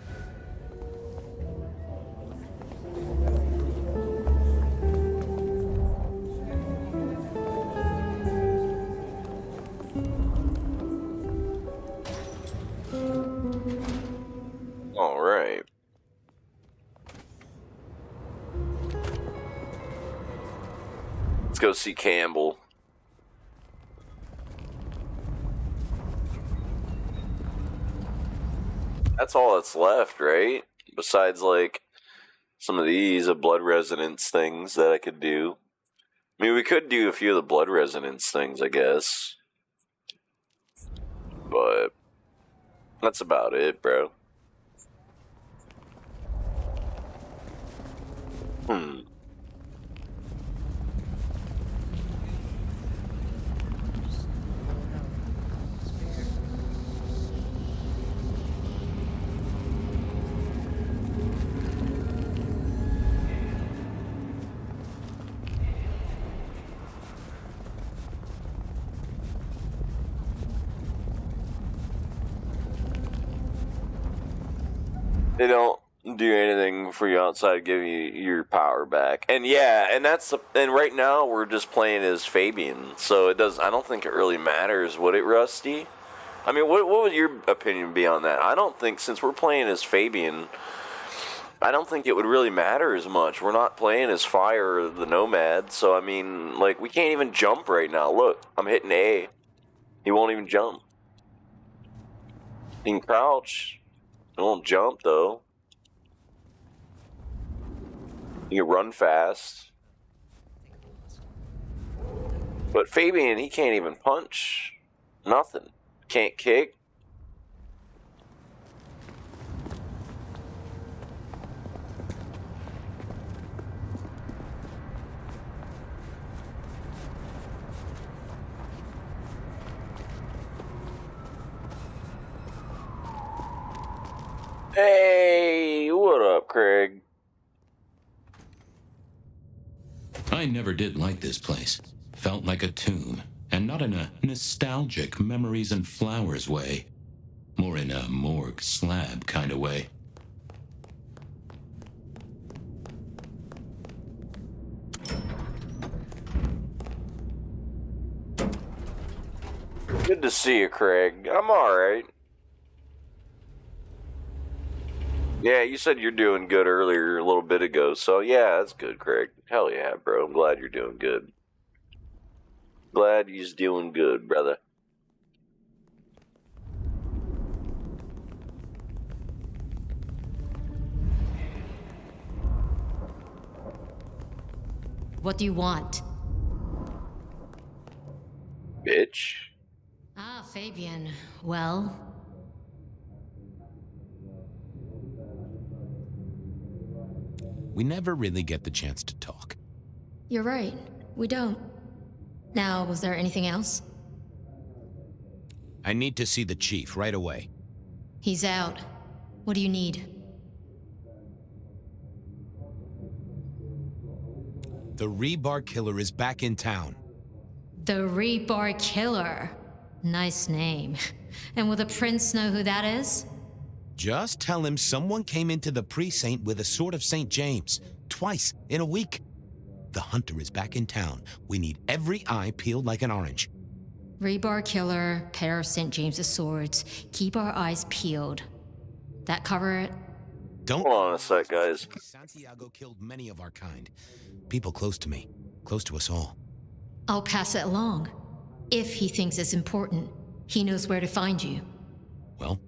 All right. Let's go see Campbell. That's all that's left, right? Besides, like, some of these blood resonance things that I could do. I mean, we could do a few of the blood resonance things, I guess. But that's about it, bro. They don't do anything for you outside of giving you your power back. And yeah, and right now we're just playing as Fabian, so it does. I don't think it really matters, would it, Rusty? I mean, what would your opinion be on that? I don't think, since we're playing as Fabian, I don't think it would really matter as much. We're not playing as Fire the Nomad, so I mean, like, we can't even jump right now. Look, I'm hitting A. He won't even jump. He can crouch. He won't jump, though. He can run fast. But Fabian, he can't even punch. Nothing. Can't kick. Hey, what up, Craig? I never did like this place. Felt like a tomb, and not in a nostalgic memories and flowers way. More in a morgue slab kind of way. Good to see you, Craig. I'm alright. Yeah, you said you're doing good earlier, a little bit ago, so yeah, that's good, Craig. Hell yeah, bro. I'm glad you're doing good. Glad you're doing good, brother. What do you want? Bitch. Ah, Fabian. Well? We never really get the chance to talk. You're right. We don't. Now, was there anything else? I need to see the chief right away. He's out. What do you need? The Rebar Killer is back in town. The Rebar Killer. Nice name. And will the prince know who that is? Just tell him someone came into the precinct with a sword of St. James. Twice in a week. The hunter is back in town. We need every eye peeled like an orange. Rebar Killer, pair of St. James's swords. Keep our eyes peeled. That cover it? Don't. Hold on a sec, guys. Santiago killed many of our kind. People close to me. Close to us all. I'll pass it along. If he thinks it's important, he knows where to find you. Well,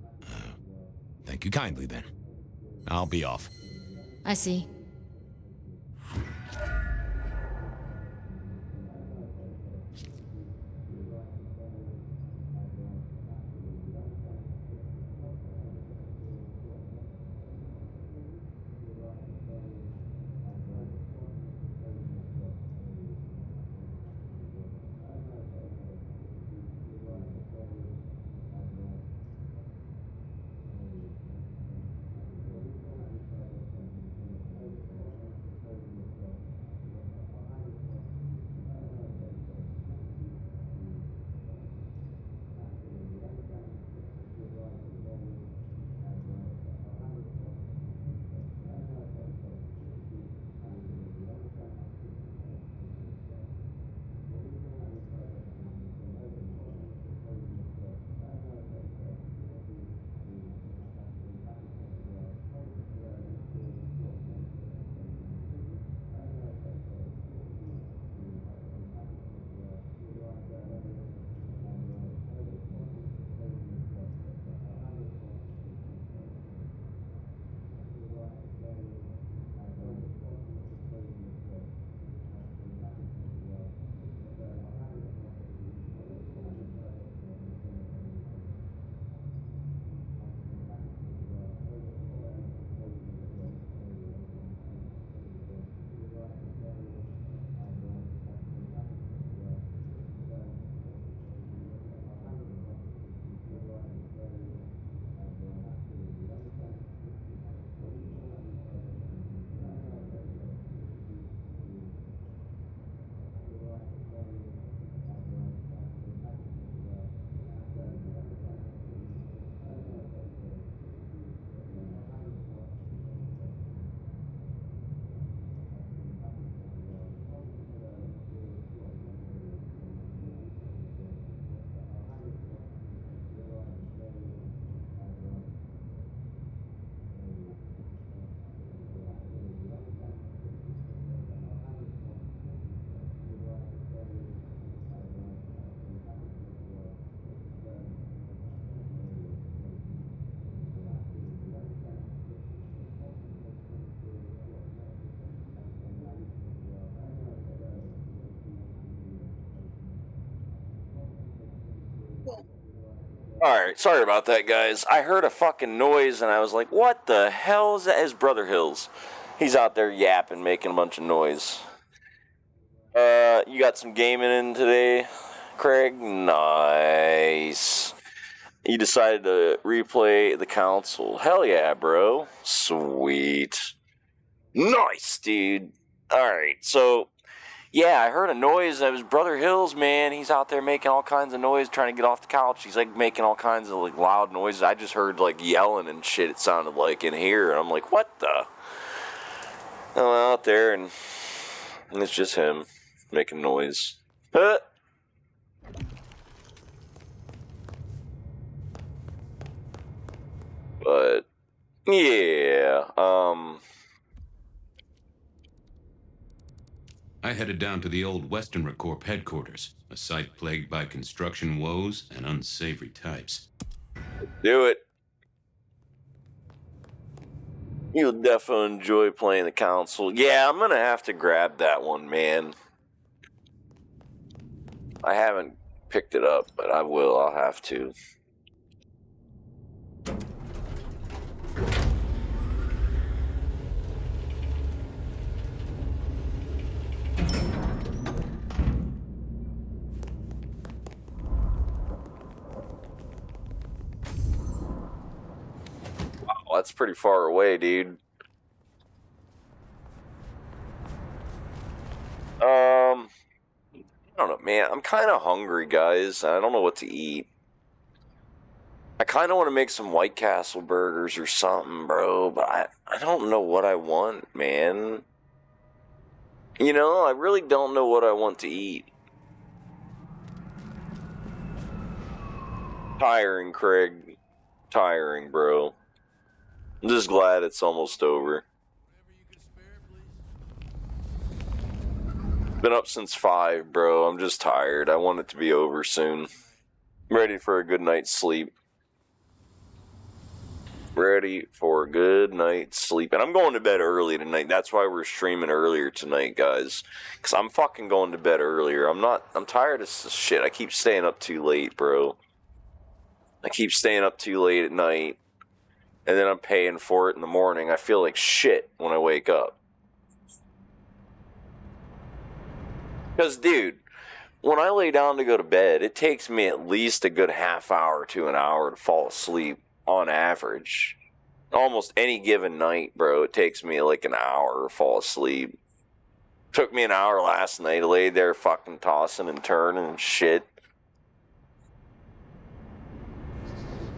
thank you kindly then. I'll be off. I see. Alright, sorry about that, guys. I heard a fucking noise and I was like, what the hell is that? His brother Hills. He's out there yapping, making a bunch of noise. You got some gaming in today, Craig? Nice. You decided to replay the console. Hell yeah, bro. Sweet. Nice, dude. Alright, so, yeah, I heard a noise. That was Brother Hills, man. He's out there making all kinds of noise, trying to get off the couch. He's, like, making all kinds of, like, loud noises. I just heard, like, yelling and shit, it sounded like, in here. And I'm like, what the? I'm out there, and it's just him making noise. Huh? But, yeah, I headed down to the old Western Corp headquarters, a site plagued by construction woes and unsavory types. Do it. You'll definitely enjoy playing the console. Yeah, I'm gonna have to grab that one, man. I haven't picked it up, but I will. I'll have to. Wow, that's pretty far away, dude. I don't know, man. I'm kind of hungry, guys. I don't know what to eat. I kind of want to make some White Castle burgers or something, bro, but I don't know what I want, man. You know, I really don't know what I want to eat. Tiring, Craig. Tiring, bro. I'm just glad it's almost over. Been up since 5, bro. I'm just tired. I want it to be over soon. Ready for a good night's sleep. Ready for a good night's sleep. And I'm going to bed early tonight. That's why we're streaming earlier tonight, guys. Because I'm fucking going to bed earlier. I'm tired of this shit. I keep staying up too late, bro. I keep staying up too late at night. And then I'm paying for it in the morning. I feel like shit when I wake up. Because, dude, when I lay down to go to bed, it takes me at least a good half hour to an hour to fall asleep on average. Almost any given night, bro, it takes me like an hour to fall asleep. Took me an hour last night. I laid there fucking tossing and turning and shit.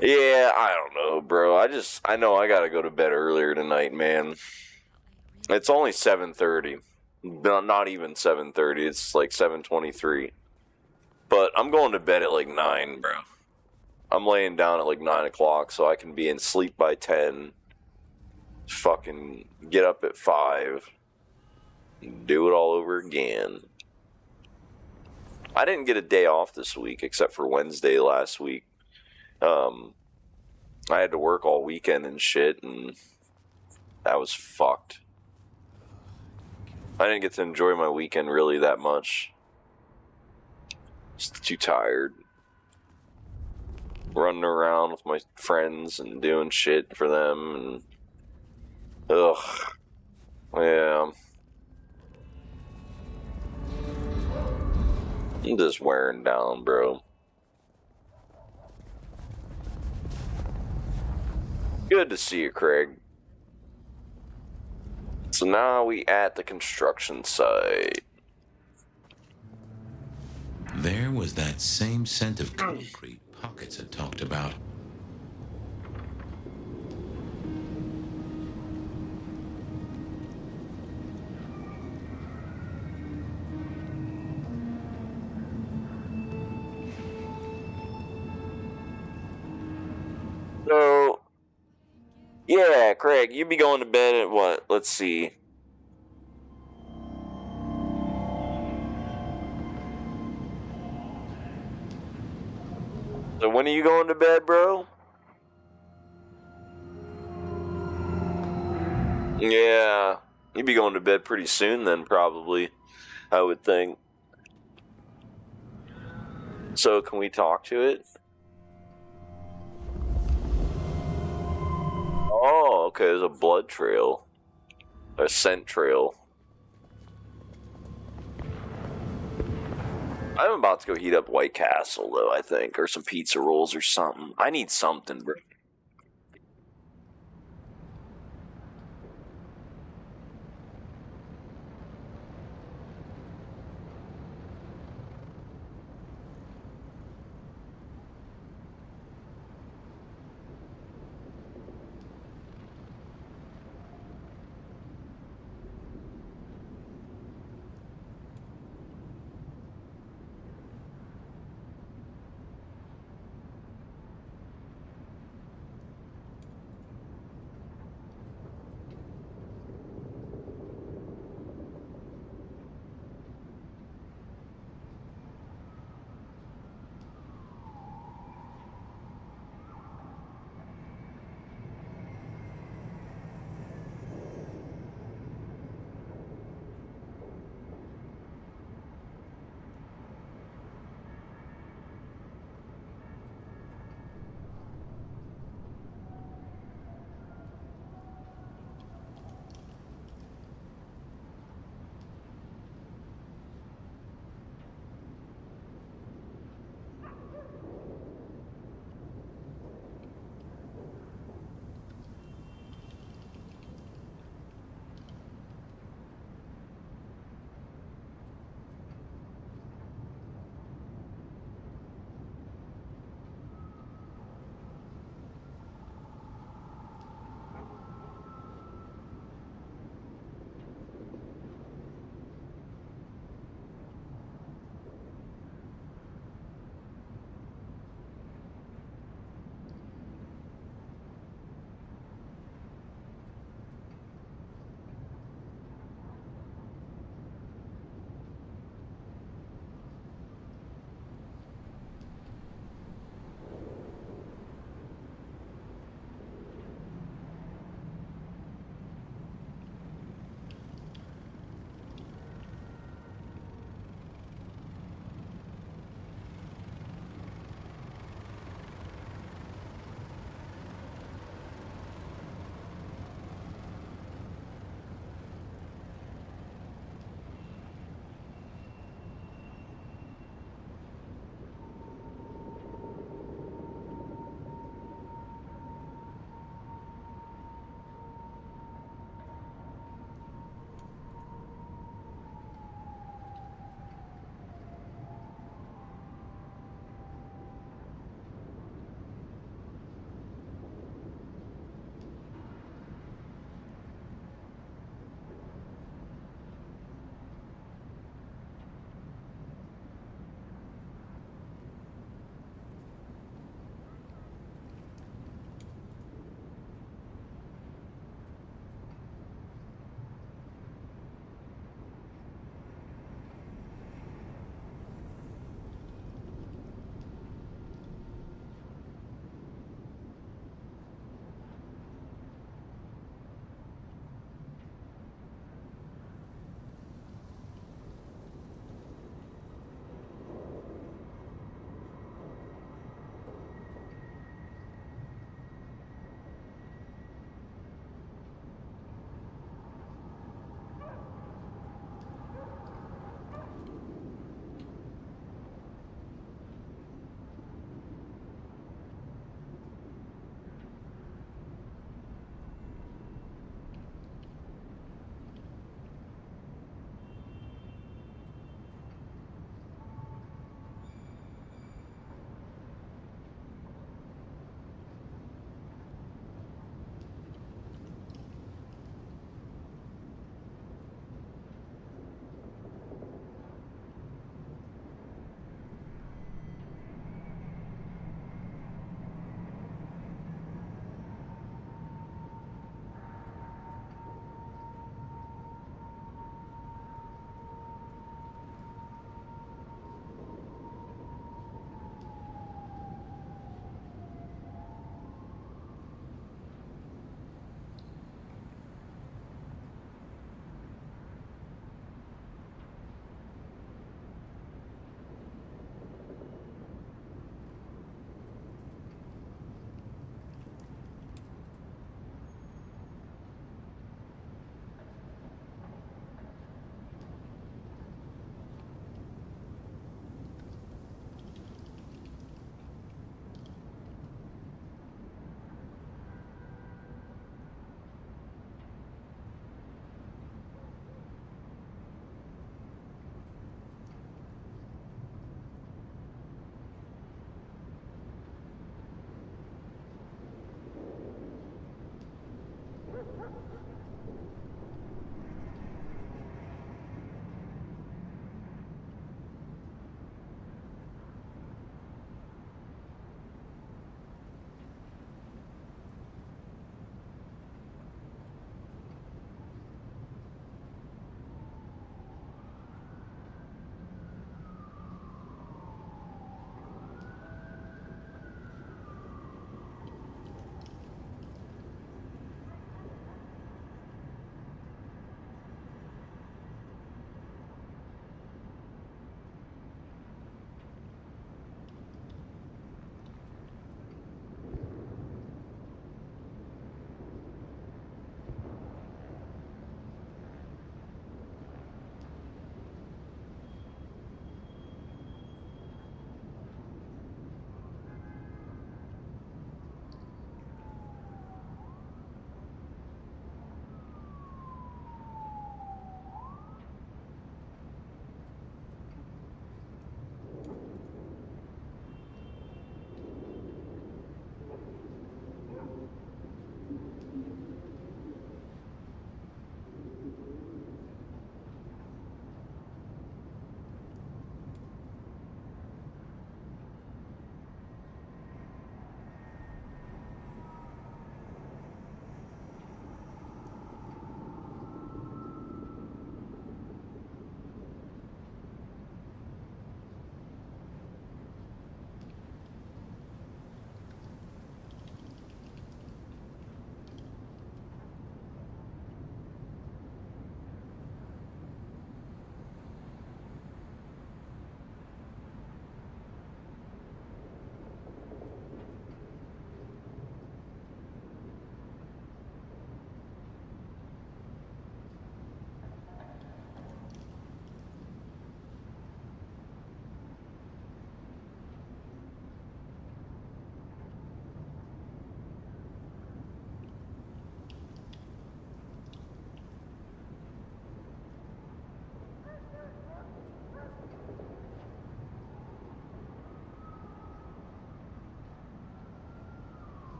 Yeah, I don't know, bro. I know I gotta go to bed earlier tonight, man. It's only 7:30. Not even 7:30. It's like 7:23. But I'm going to bed at like 9, bro. I'm laying down at like 9 o'clock so I can be in sleep by 10. Fucking get up at 5. Do it all over again. I didn't get a day off this week except for Wednesday last week. I had to work all weekend and shit, and that was fucked. I didn't get to enjoy my weekend really that much. Just too tired. Running around with my friends and doing shit for them, and ugh. Yeah. I'm just wearing down, bro. Good to see you, Craig. So now we at the construction site. There was that same scent of concrete Pockets had talked about. So, yeah, Craig, you be going to bed at what? Let's see. So when are you going to bed, bro? Yeah, you'd be going to bed pretty soon then, probably, I would think. So can we talk to it? Oh, okay, there's a blood trail. A scent trail. I'm about to go heat up White Castle, though, I think. Or some pizza rolls or something. I need something, bro.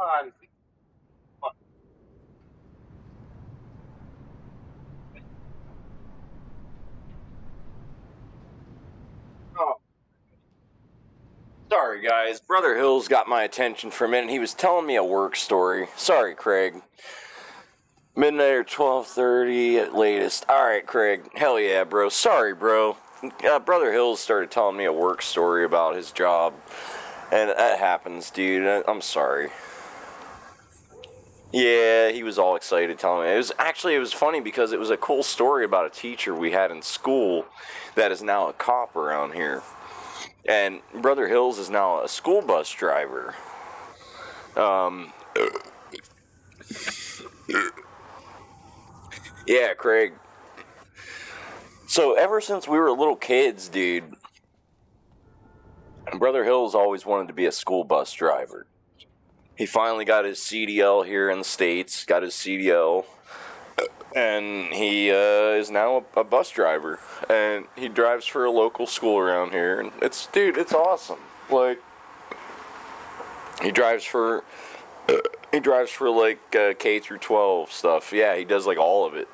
on. Oh. Sorry, guys. Brother Hills got my attention for a minute. He was telling me a work story. Sorry, Craig. Midnight or 12:30 at latest. All right, Craig. Hell yeah, bro. Sorry, bro. Brother Hills started telling me a work story about his job. And that happens, dude. I'm sorry. Yeah, he was all excited telling me. It was funny because it was a cool story about a teacher we had in school that is now a cop around here. And Brother Hills is now a school bus driver. Yeah, Craig. So ever since we were little kids, dude, Brother Hills always wanted to be a school bus driver. He finally got his CDL here in the States, got his CDL, and he is now a bus driver. And he drives for a local school around here, and it's awesome. Like, he drives for like K through 12 stuff. Yeah, he does like all of it.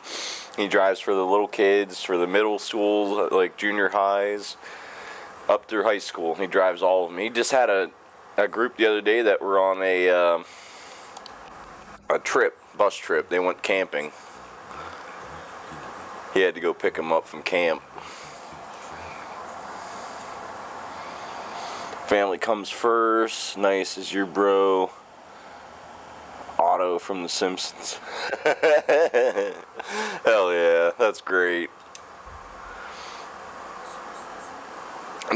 He drives for the little kids, for the middle schools, like junior highs, up through high school. He drives all of them. He just had a group the other day that were on a bus trip. They went camping. He had to go pick them up from camp. Family comes first. Nice as your bro. Otto from The Simpsons. Hell yeah, that's great.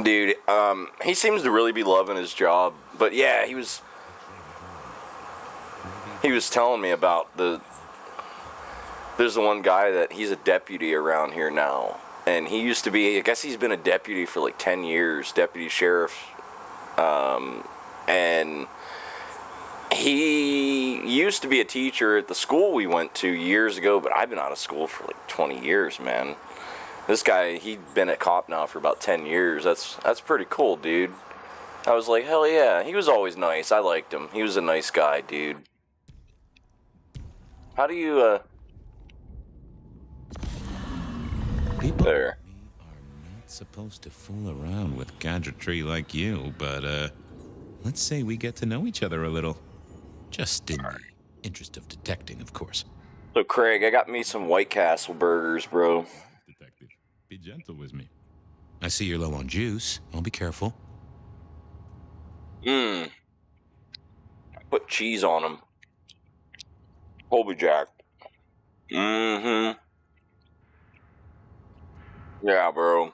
Dude, he seems to really be loving his job. But yeah, he was telling me about there's the one guy that he's a deputy around here now. And he used to be, I guess he's been a deputy for like 10 years, deputy sheriff. And he used to be a teacher at the school we went to years ago, but I've been out of school for like 20 years, man. This guy, he'd been a cop now for about 10 years. That's pretty cool, dude. I was like, hell yeah. He was always nice. I liked him. He was a nice guy, dude. How do you, People there. are not supposed to fool around with gadgetry like you, but, let's say we get to know each other a little. Just in the interest of detecting, of course. So, Craig, I got me some White Castle burgers, bro. Detective, be gentle with me. I see you're low on juice. I'll be careful. Put cheese on them. Colby Jack. Yeah, bro.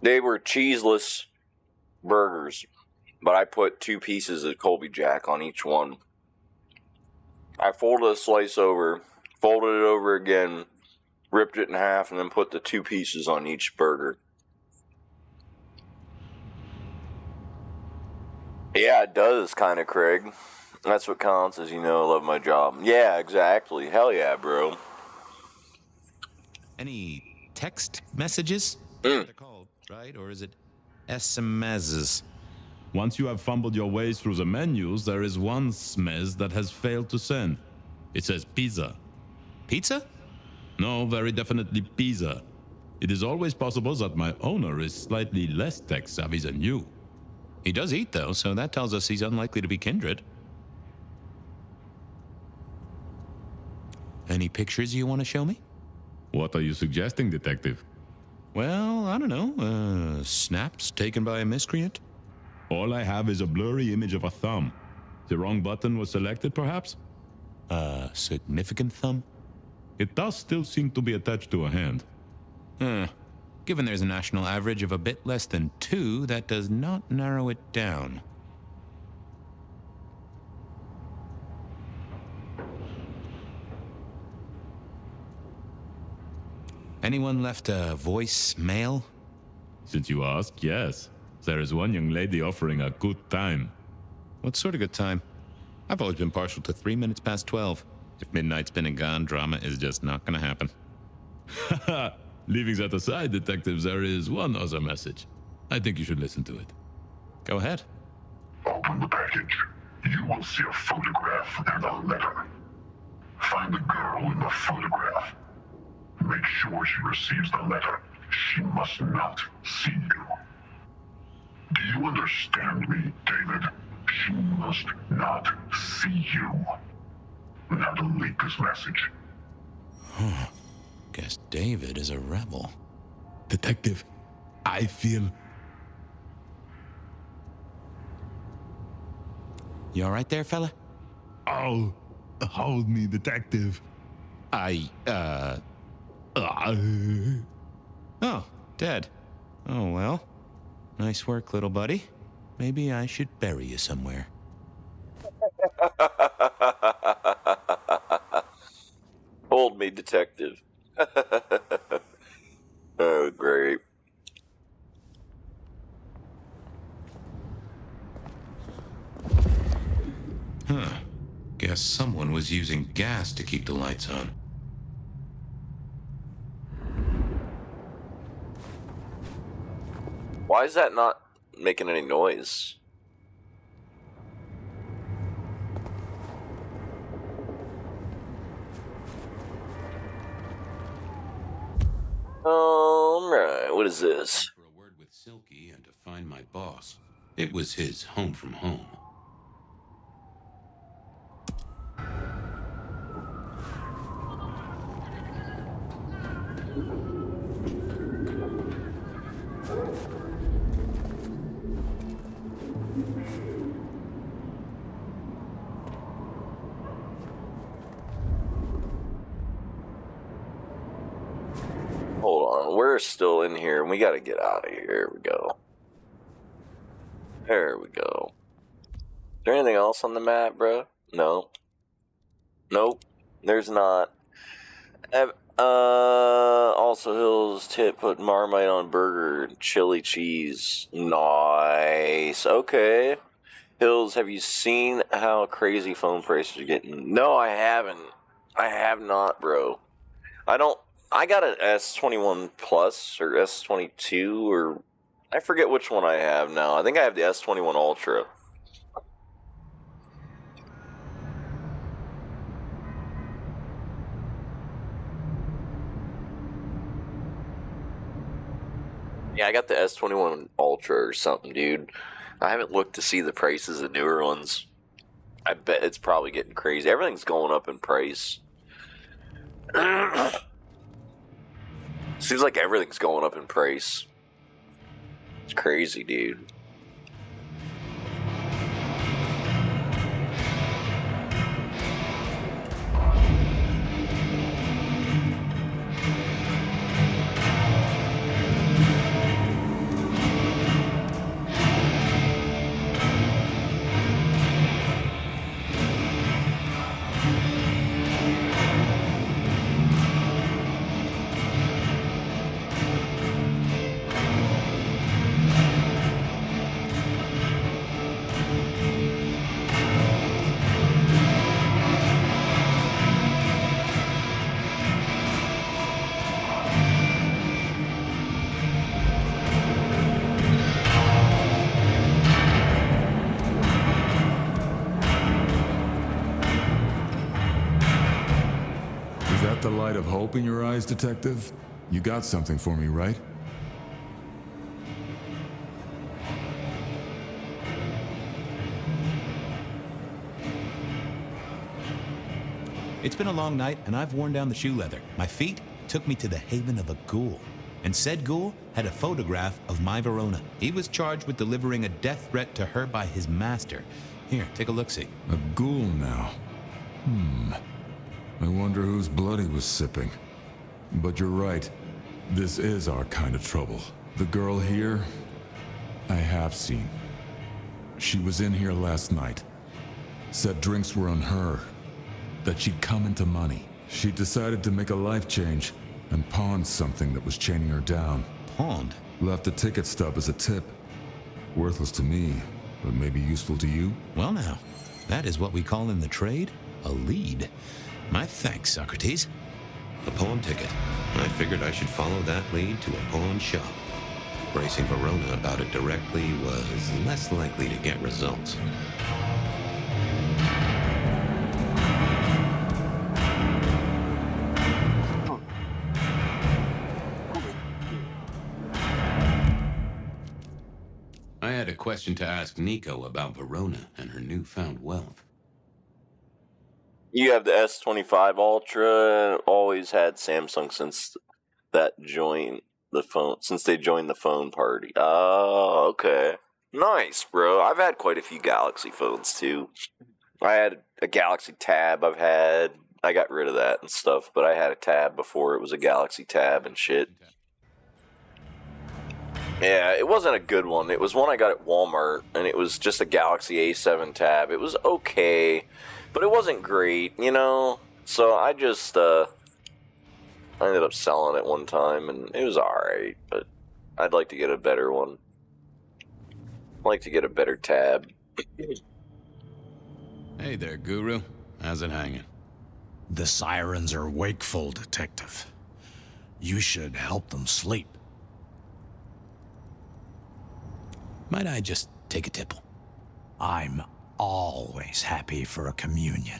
They were cheeseless burgers, but I put 2 pieces of Colby Jack on each one. I folded a slice over, folded it over again, ripped it in half, and then put the 2 pieces on each burger. Yeah, it does, kind of, Craig. That's what counts, as you know, I love my job. Yeah, exactly. Hell yeah, bro. Any text messages? They're called, right? Or is it SMSs? Once you have fumbled your way through the menus, there is one smez that has failed to send. It says pizza. Pizza? No, very definitely pizza. It is always possible that my owner is slightly less tech-savvy than you. He does eat, though, so that tells us he's unlikely to be kindred. Any pictures you want to show me? What are you suggesting, detective? Well, I don't know. Snaps taken by a miscreant? All I have is a blurry image of a thumb. The wrong button was selected, perhaps? A significant thumb? It does still seem to be attached to a hand. Given there's a national average of a bit less than 2, that does not narrow it down. Anyone left a voicemail? Since you ask, yes. There is one young lady offering a good time. What sort of good time? I've always been partial to 3 minutes past 12. If midnight's been and gone, drama is just not gonna happen. Haha, leaving that aside, detectives, there is one other message. I think you should listen to it. Go ahead. Open the package. you will see a photograph and a letter. Find the girl in the photograph. Make sure she receives the letter. She must not see you. Do you understand me, David? She must not see you. Now delete this message. Huh. Guess David is a rebel. Detective, I feel... You all right there, fella? Oh, hold me, detective. Oh, dead. Oh, well. Nice work, little buddy. Maybe I should bury you somewhere. Hold me, detective. Oh, great. Huh. Guess someone was using gas to keep the lights on. Why is that not making any noise? Alright, what is this? For a word with Silky and to find my boss. It was his home from home. Hold on, we're still in here and we gotta get out of here. Here we go. There we go. Is there anything else on the map, bro? No. Nope. There's not. Also Hills tip put Marmite on burger and chili cheese. Nice. Okay. Hills, have you seen how crazy phone prices are getting? No, I haven't. I have not, bro. I got an S21 Plus or S22 or I forget which one I have now. I think I have the S21 Ultra. Yeah, I got the S21 Ultra or something, dude. I haven't looked to see the prices of newer ones. I bet it's probably getting crazy. Everything's going up in price. Seems like everything's going up in price. It's crazy, dude. The light of hope in your eyes, detective? You got something for me, right? It's been a long night, and I've worn down the shoe leather. My feet took me to the haven of a ghoul. And said ghoul had a photograph of my Verona. He was charged with delivering a death threat to her by his master. Here, take a look-see. A ghoul now. I wonder whose blood he was sipping. But you're right. This is our kind of trouble. The girl here, I have seen. She was in here last night. Said drinks were on her. That she'd come into money. She decided to make a life change and pawned something that was chaining her down. Pawned? Left a ticket stub as a tip. Worthless to me, but maybe useful to you? Well now, that is what we call in the trade a lead. My thanks, Socrates. A pawn ticket. I figured I should follow that lead to a pawn shop. Bracing Verona about it directly was less likely to get results. had a question to ask Nico about Verona and her newfound wealth. You have the S25 Ultra. Always had Samsung since that joined the phone. Since they joined the phone party. Oh, okay. Nice, bro. I've had quite a few Galaxy phones too. I had a Galaxy Tab. I got rid of that and stuff, but I had a Tab before it was a Galaxy Tab and shit. Yeah, it wasn't a good one. It was one I got at Walmart, and it was just a Galaxy A7 Tab. It was okay, but it wasn't great, you know? So I just, I ended up selling it one time, and it was alright, but I'd like to get a better one. I'd like to get a better Tab. Hey there, Guru. How's it hanging? The sirens are wakeful, Detective. You should help them sleep. Might I just take a tipple? I'm always happy for a communion.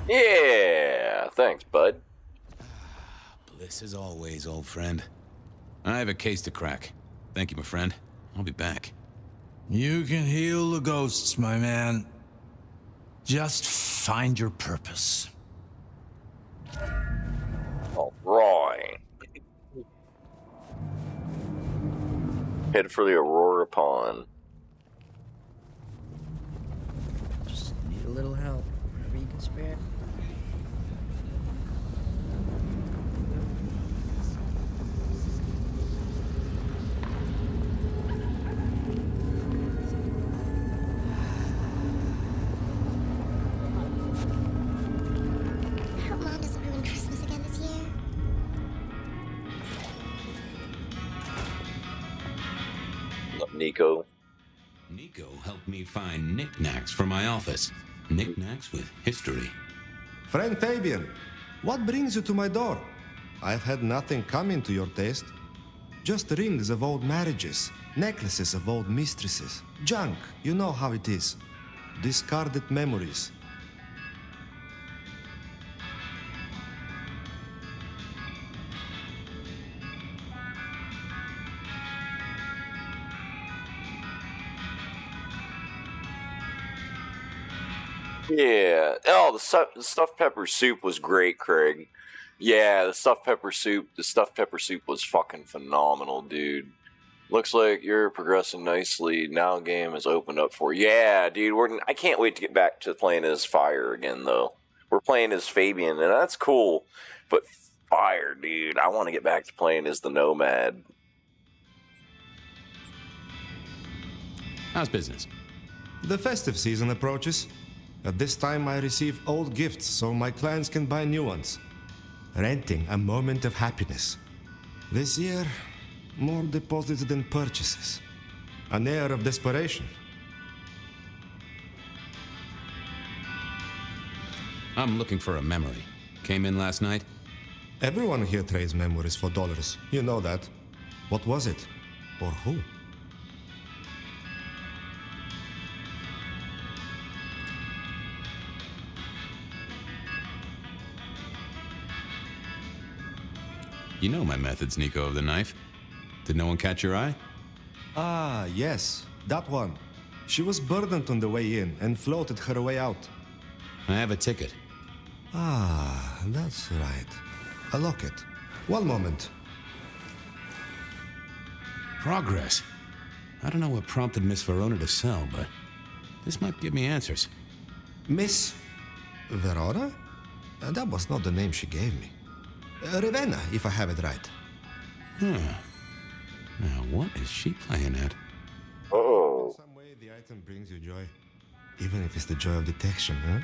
Yeah, thanks, bud. Bliss as always, old friend. I have a case to crack. Thank you, my friend. I'll be back. You can heal the ghosts, my man. Just find your purpose. All right. Head for the Aurora Pond. Just need a little help. Whatever you can spare. I hope Mom doesn't ruin Christmas again this year. Nico. Nico helped me find knickknacks for my office. Knickknacks with history. Friend Fabian, what brings you to my door? I've had nothing coming to your taste. Just rings of old marriages, necklaces of old mistresses, junk, you know how it is. Discarded memories. Yeah. Oh, the stuffed pepper soup was great, Craig. Yeah, the stuffed pepper soup was fucking phenomenal, dude. Looks like you're progressing nicely. Now game is opened up for you. Yeah, dude, I can't wait to get back to playing as Fire again, though. We're playing as Fabian, and that's cool. But Fire, dude, I want to get back to playing as the Nomad. How's business? The festive season approaches. At this time, I receive old gifts so my clients can buy new ones. Renting a moment of happiness. This year, more deposits than purchases. An air of desperation. I'm looking for a memory. Came in last night? Everyone here trades memories for dollars. You know that. What was it? Or who? You know my methods, Nico of the Knife. Did no one catch your eye? Ah, yes. That one. She was burdened on the way in and floated her way out. I have a ticket. Ah, that's right. A locket. One moment. Progress. I don't know what prompted Miss Verona to sell, but this might give me answers. Miss Verona? That was not the name she gave me. Ravenna, if I have it right. Huh. Now, what is she playing at? Oh. In some way, the item brings you joy. Even if it's the joy of detection, huh?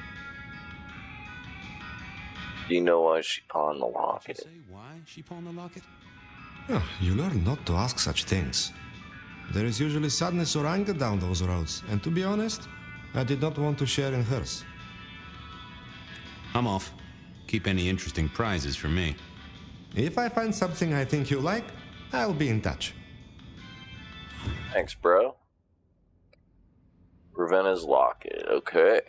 Do you know why she pawned the locket? Did you say why she pawned the locket? Oh, you learn not to ask such things. There is usually sadness or anger down those roads, and to be honest, I did not want to share in hers. I'm off. Keep any interesting prizes for me. If I find something I think you like, I'll be in touch. Thanks, bro. Ravenna's locket. Okay.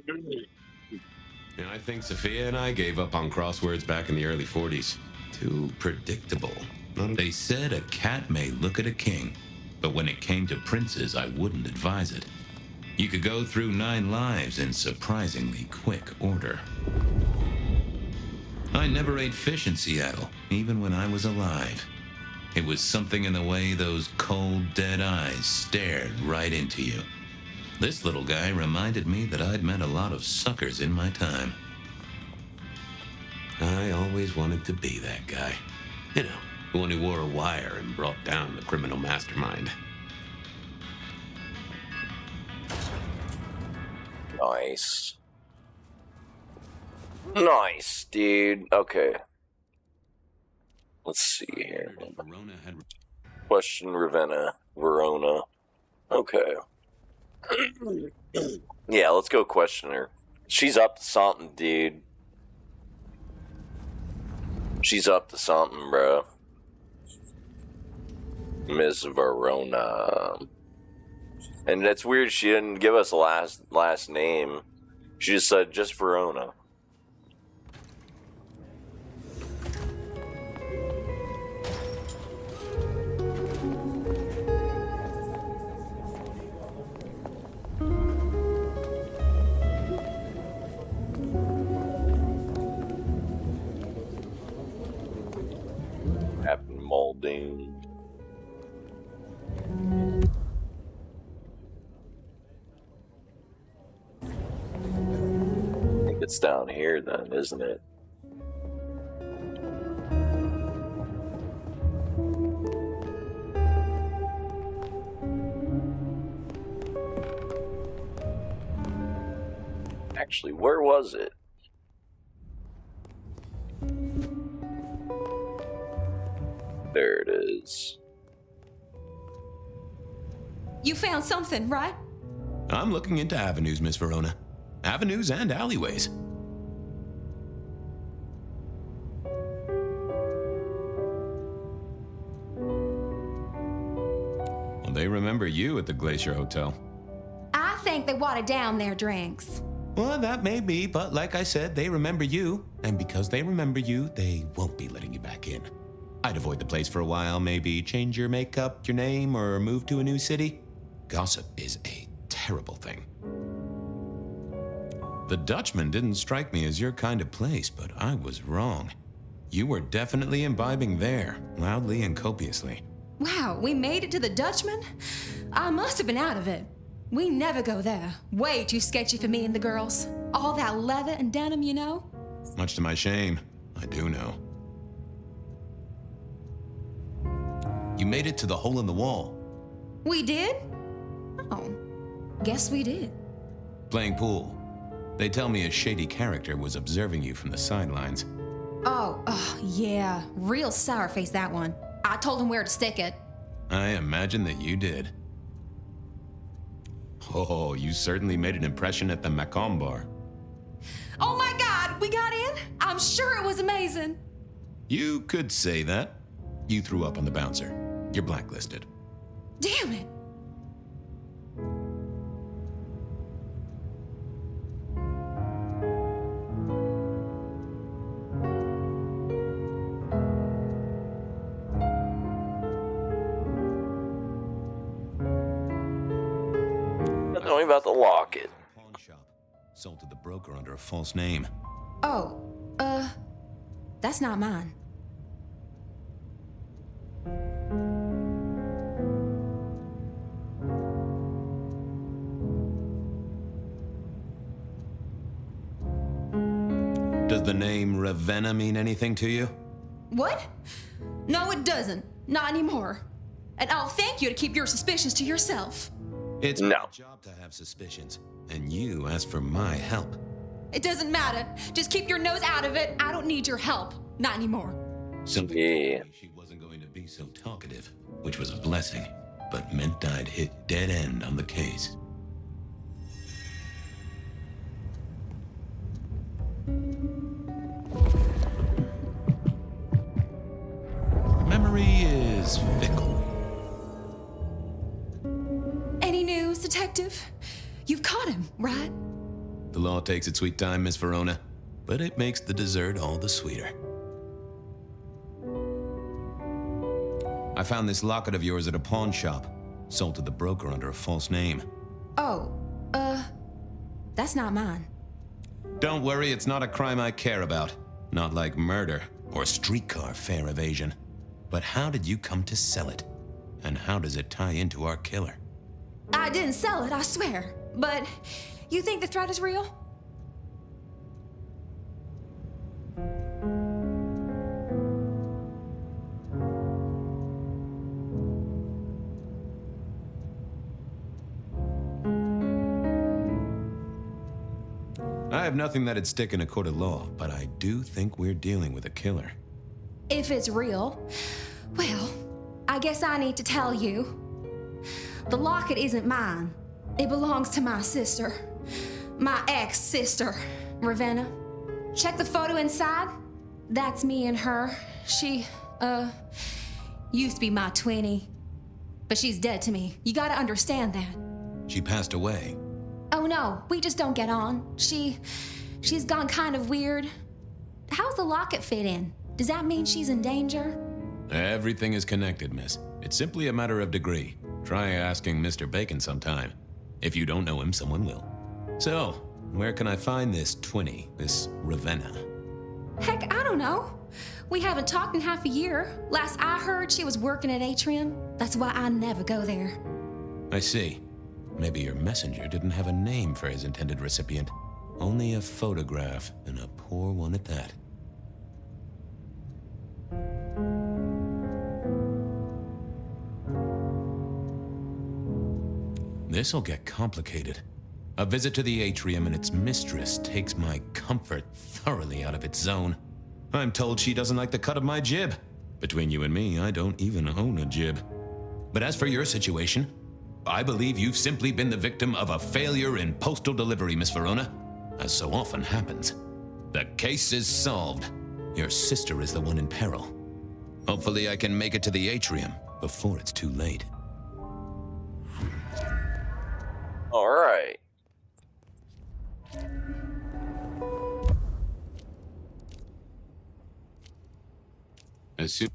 And I think Sophia and I gave up on crosswords back in the early 40s. Too predictable. They said a cat may look at a king, but when it came to princes, I wouldn't advise it. You could go through 9 lives in surprisingly quick order. I never ate fish in Seattle, even when I was alive. It was something in the way those cold, dead eyes stared right into you. This little guy reminded me that I'd met a lot of suckers in my time. I always wanted to be that guy. You know, the one who wore a wire and brought down the criminal mastermind. Nice. Nice, dude. Okay. Let's see here. Question Ravenna. Verona. Okay. Yeah, let's go question her. She's up to something, dude. She's up to something, bro. Miss Verona. And that's weird, she didn't give us a last name. She just said just Verona. Captain Muldoon. I think it's down here then, isn't it? Actually, where was it? There it is. You found something, right? I'm looking into avenues, Miss Verona. Avenues and alleyways. Well, they remember you at the Glacier Hotel. I think they watered down their drinks. Well, that may be, but like I said, they remember you. And because they remember you, they won't be letting you back in. I'd avoid the place for a while, maybe change your makeup, your name, or move to a new city. Gossip is a terrible thing. The Dutchman didn't strike me as your kind of place, but I was wrong. You were definitely imbibing there, loudly and copiously. Wow, we made it to the Dutchman? I must have been out of it. We never go there. Way too sketchy for me and the girls. All that leather and denim, you know? Much to my shame, I do know. You made it to the hole in the wall. We did? Oh, guess we did. Playing pool. They tell me a shady character was observing you from the sidelines. Oh, yeah. Real sour face, that one. I told him where to stick it. I imagine that you did. Oh, you certainly made an impression at the Macomb bar. Oh my God, we got in? I'm sure it was amazing. You could say that. You threw up on the bouncer. You're blacklisted. Damn it. Tell me about the locket. Pawn shop. Sold to the broker under a false name. Oh, that's not mine. Does the name Ravenna mean anything to you? What? No, it doesn't. Not anymore. And I'll thank you to keep your suspicions to yourself. It's my job to have suspicions, and you asked for my help. It doesn't matter. Just keep your nose out of it. I don't need your help. Not anymore. Simply she wasn't going to be so talkative, which was a blessing, but meant I'd hit dead end on the case. Memory is fickle. Any news, detective? You've caught him, right? The law takes its sweet time, Miss Verona, but it makes the dessert all the sweeter. I found this locket of yours at a pawn shop. Sold to the broker under a false name. Oh, that's not mine. Don't worry, it's not a crime I care about. Not like murder or streetcar fare evasion. But how did you come to sell it? And how does it tie into our killer? I didn't sell it, I swear. But you think the threat is real? I have nothing that'd stick in a court of law, but I do think we're dealing with a killer. If it's real, well, I guess I need to tell you. The locket isn't mine. It belongs to my sister. My ex-sister, Ravenna. Check the photo inside. That's me and her. She, used to be my twinnie. But she's dead to me. You gotta understand that. She passed away. Oh no, we just don't get on. She's gone kind of weird. How's the locket fit in? Does that mean she's in danger? Everything is connected, miss. It's simply a matter of degree. Try asking Mr. Bacon sometime. If you don't know him, someone will. So, where can I find this twinnie, this Ravenna? Heck, I don't know. We haven't talked in half a year. Last I heard, she was working at Atrium. That's why I never go there. I see. Maybe your messenger didn't have a name for his intended recipient. Only a photograph, and a poor one at that. This'll get complicated. A visit to the atrium and its mistress takes my comfort thoroughly out of its zone. I'm told she doesn't like the cut of my jib. Between you and me, I don't even own a jib. But as for your situation, I believe you've simply been the victim of a failure in postal delivery, Miss Verona. As so often happens. The case is solved. Your sister is the one in peril. Hopefully I can make it to the atrium before it's too late. All right. As soon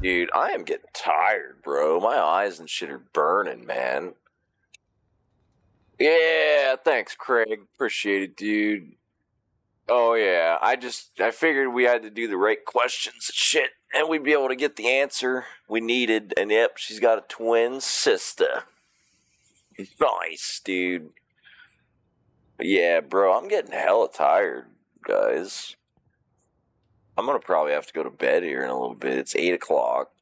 Dude, I am getting tired, bro. My eyes and shit are burning, man. Yeah, thanks, Craig. Appreciate it, dude. Oh, yeah. I figured we had to do the right questions and shit, and we'd be able to get the answer we needed. And yep, she's got a twin sister. Nice, dude. Yeah, bro, I'm getting hella tired, guys. I'm gonna probably have to go to bed here in a little bit. It's 8 o'clock.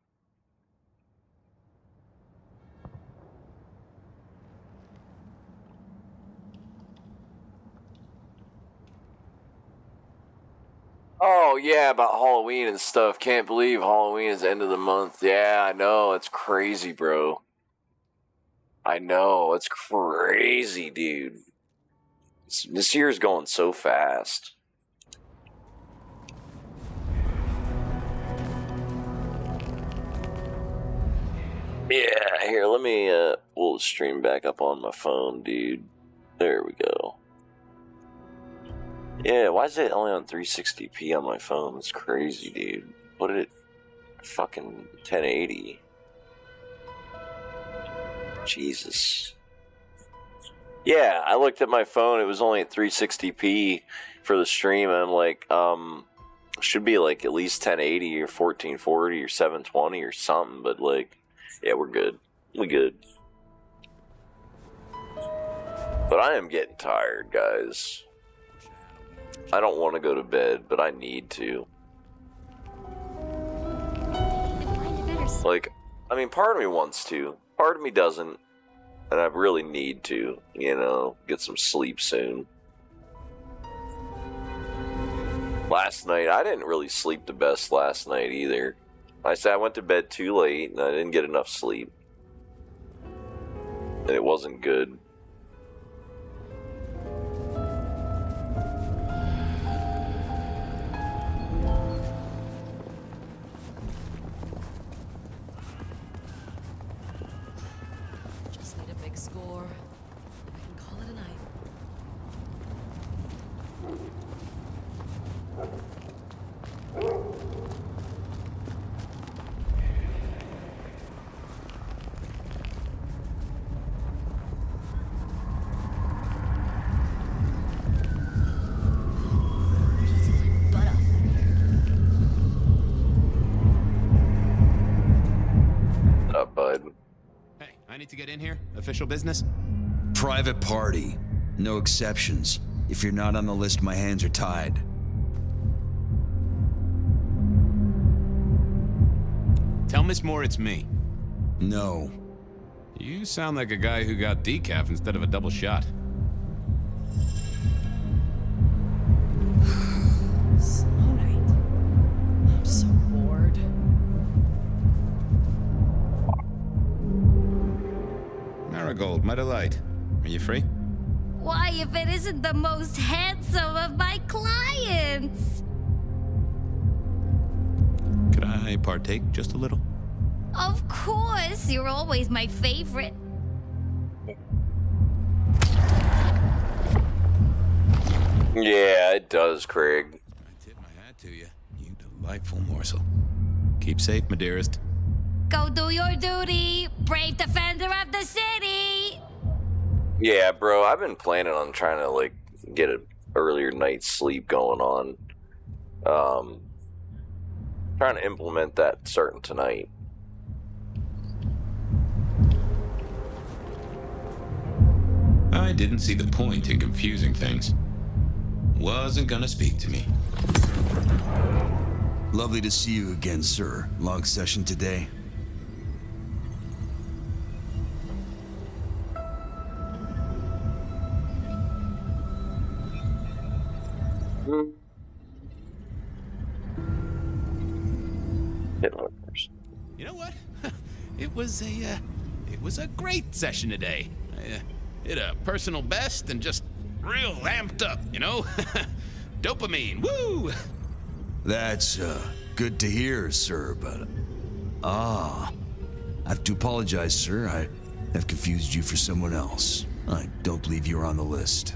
Oh, yeah, about Halloween and stuff. Can't believe Halloween is the end of the month. Yeah, I know. It's crazy, bro. I know. It's crazy, dude. This year's going so fast. Yeah, here, let me pull the stream back up on my phone, dude. There we go. Yeah, why is it only on 360p on my phone? It's crazy, dude. What did it... fucking 1080? Jesus. Yeah, I looked at my phone, it was only at 360p for the stream, and I'm like, should be like at least 1080 or 1440 or 720 or something, but like... Yeah, we're good. We good. But I am getting tired, guys. I don't want to go to bed, but I need to. Like, I mean, part of me wants to. Part of me doesn't. And I really need to, you know, get some sleep soon. Last night, I didn't really sleep the best last night either. I said I went to bed too late and I didn't get enough sleep. And it wasn't good. to get in here? Official business? Private party. No exceptions. If you're not on the list, my hands are tied. Tell Miss Moore it's me. No. You sound like a guy who got decaf instead of a double shot. Slow night. I'm so bored. Marigold, my delight. Are you free? Why, if it isn't the most handsome of my clients? Could I partake just a little? Of course, you're always my favorite. Yeah, it does, Craig. I tip my hat to you. You delightful morsel. Keep safe, my dearest. Go do your duty, brave defender of the city. Yeah, bro, I've been planning on trying to, like, get an earlier night's sleep going on. Trying to implement that starting tonight. I didn't see the point in confusing things. Wasn't gonna speak to me. Lovely to see you again, sir. Long session today. You know what? It was a great session today. I hit a personal best and just real amped up, you know? Dopamine, woo! That's, good to hear, sir, but... I have to apologize, sir. I have confused you for someone else. I don't believe you're on the list.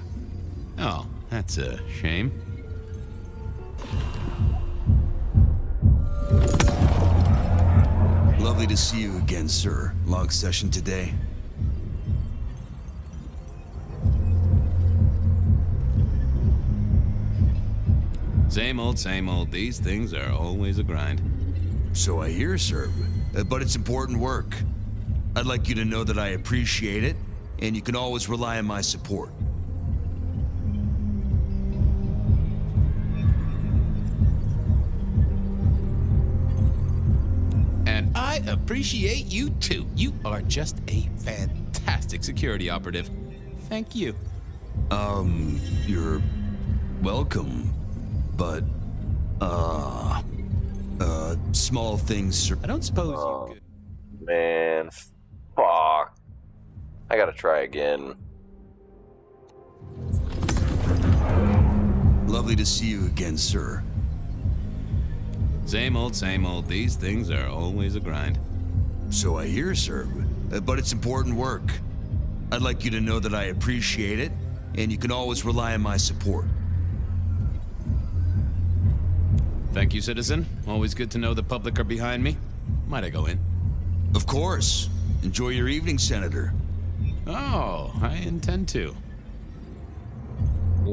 Oh, that's a shame. Lovely to see you again, sir. Long session today. Same old, these things are always a grind. So I hear, sir, but it's important work. I'd like you to know that I appreciate it, and you can always rely on my support. And I appreciate you too. You are just a fantastic security operative. Thank you. You're welcome, but, small things, sir. I don't suppose you could. Man, fuck. I gotta try again. Lovely to see you again, sir. Same old, these things are always a grind. So I hear, sir, but it's important work. I'd like you to know that I appreciate it, and you can always rely on my support. Thank you, citizen. Always good to know the public are behind me. Might I go in? Of course. Enjoy your evening, Senator. Oh, I intend to.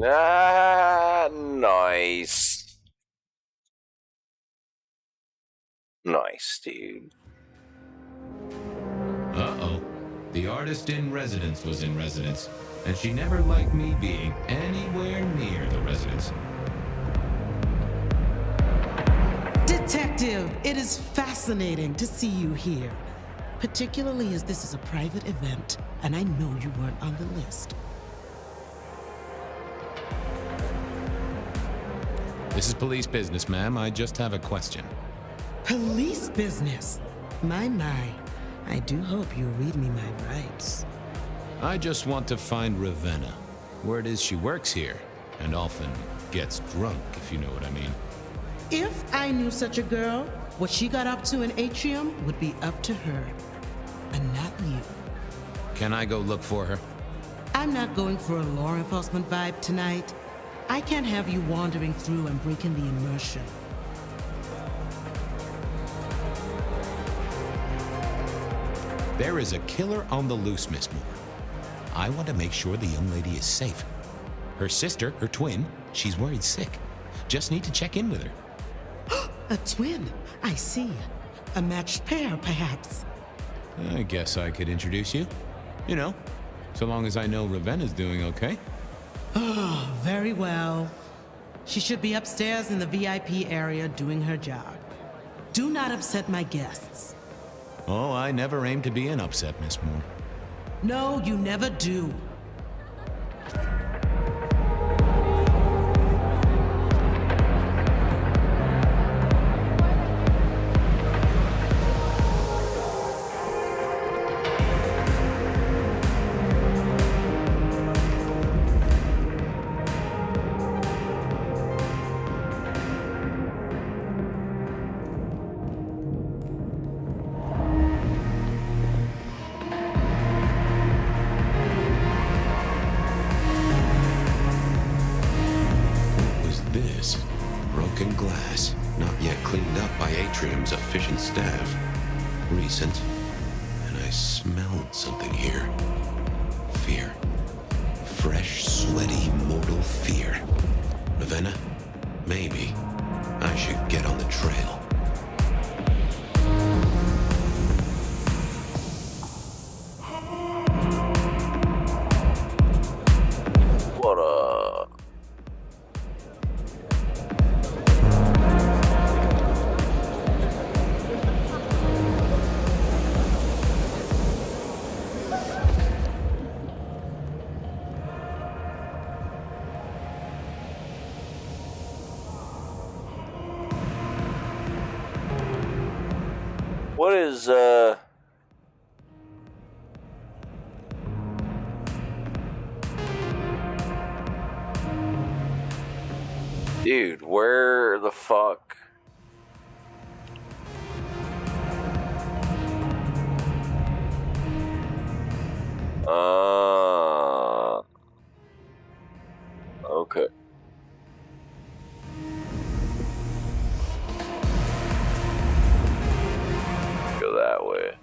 Ah, nice. Nice, dude. Uh-oh. The artist in residence was in residence, and she never liked me being anywhere near the residence. Detective, it is fascinating to see you here, particularly as this is a private event, and I know you weren't on the list. This is police business, ma'am. I just have a question. Police business? My. I do hope you read me my rights. I just want to find Ravenna. Word is she works here, and often gets drunk, if you know what I mean. If I knew such a girl, what she got up to in Atrium would be up to her, and not you. Can I go look for her? I'm not going for a law enforcement vibe tonight. I can't have you wandering through and breaking the immersion. There is a killer on the loose, Miss Moore. I want to make sure the young lady is safe. Her sister, her twin, she's worried sick. Just need to check in with her. A twin, I see. A matched pair, perhaps. I guess I could introduce you. You know, so long as I know Ravenna's doing okay. Oh, very well. She should be upstairs in the VIP area doing her job. Do not upset my guests. Oh, I never aim to be an upset, Miss Moore. No, you never do. Broken glass, not yet cleaned up by Atrium's efficient staff. Recent, and I smelled something here. Fear. Fresh, sweaty, mortal fear. Ravenna, maybe I should get on the trail. What up? What is, Dude, where the fuck? Okay. Go that way.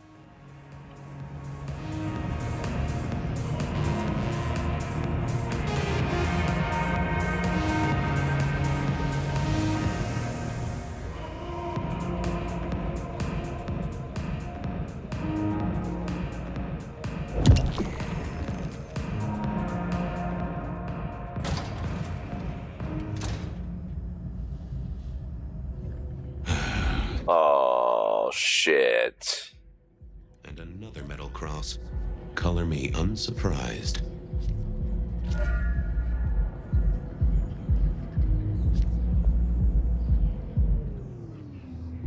Oh, shit. And another metal cross. Color me unsurprised.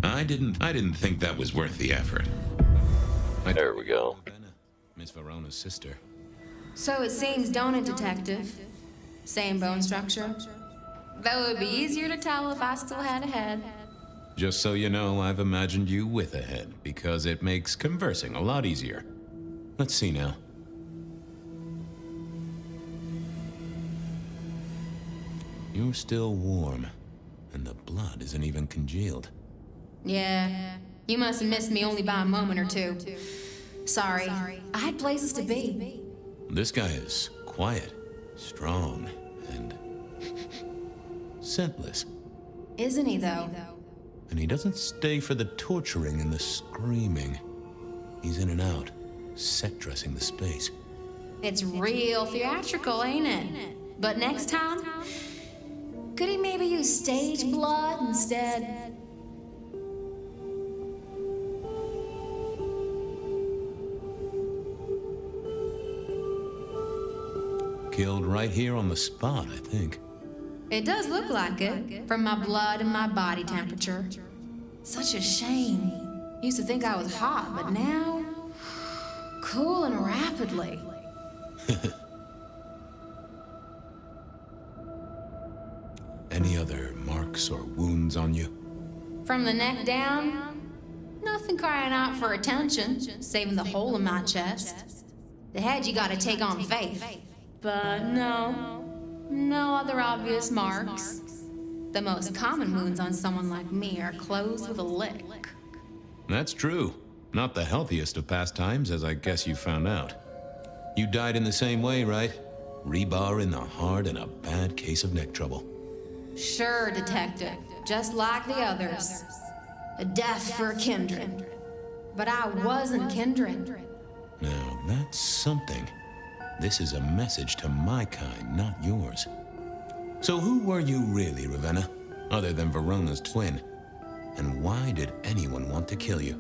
I didn't think that was worth the effort. There we go. Miss Verona's sister. So it seems, don't it, Detective? Same bone structure? Though it would be easier to tell if I still had a head. Just so you know, I've imagined you with a head, because it makes conversing a lot easier. Let's see now. You're still warm, and the blood isn't even congealed. Yeah, you must have missed me only by a moment or two. Sorry, I had places to be. This guy is quiet, strong, and scentless. Isn't he, though? And he doesn't stay for the torturing and the screaming. He's in and out, set dressing the space. It's real theatrical, ain't it? But next time, could he maybe use stage blood instead? Killed right here on the spot, I think. It does look like it, from my blood and my body temperature. Such a shame. Used to think I was hot, but now, cooling rapidly. Any other marks or wounds on you? From the neck down, nothing crying out for attention, saving the hole in my chest. The head you gotta take on faith. But no other obvious marks. The most common wounds on someone like me are closed with a lick. That's true. Not the healthiest of pastimes, as I guess you found out. You died in the same way, right? Rebar in the heart and a bad case of neck trouble. Sure, Detective. Just like the others. A death for a kindred. but I wasn't kindred. Now, that's something. This is a message to my kind, not yours. So who were you really, Ravenna? Other than Verona's twin? And why did anyone want to kill you?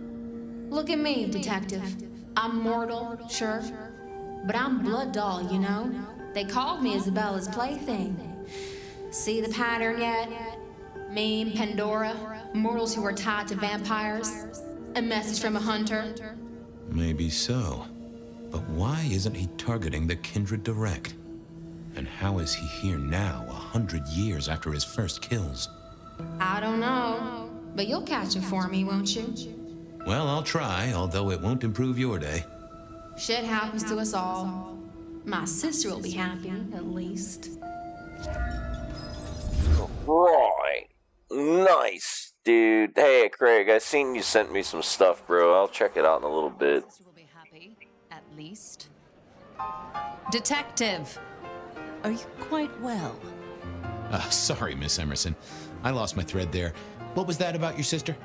Look at me, detective. I'm mortal, sure. But I'm blood doll, you know? They called me Isabella's plaything. See the pattern yet? Me and Pandora, mortals who are tied to vampires. A message from a hunter. Maybe so. But why isn't he targeting the kindred direct? And how is he here now, 100 years after his first kills? I don't know. But you'll catch him for me, won't you? Well, I'll try, although it won't improve your day. Shit happens to us all. My sister will be happy, at least. Right. Nice, dude. Hey, Craig, I seen you sent me some stuff, bro. I'll check it out in a little bit. At least. Detective, are you quite well? Sorry, Miss Emerson. I lost my thread there. What was that about your sister?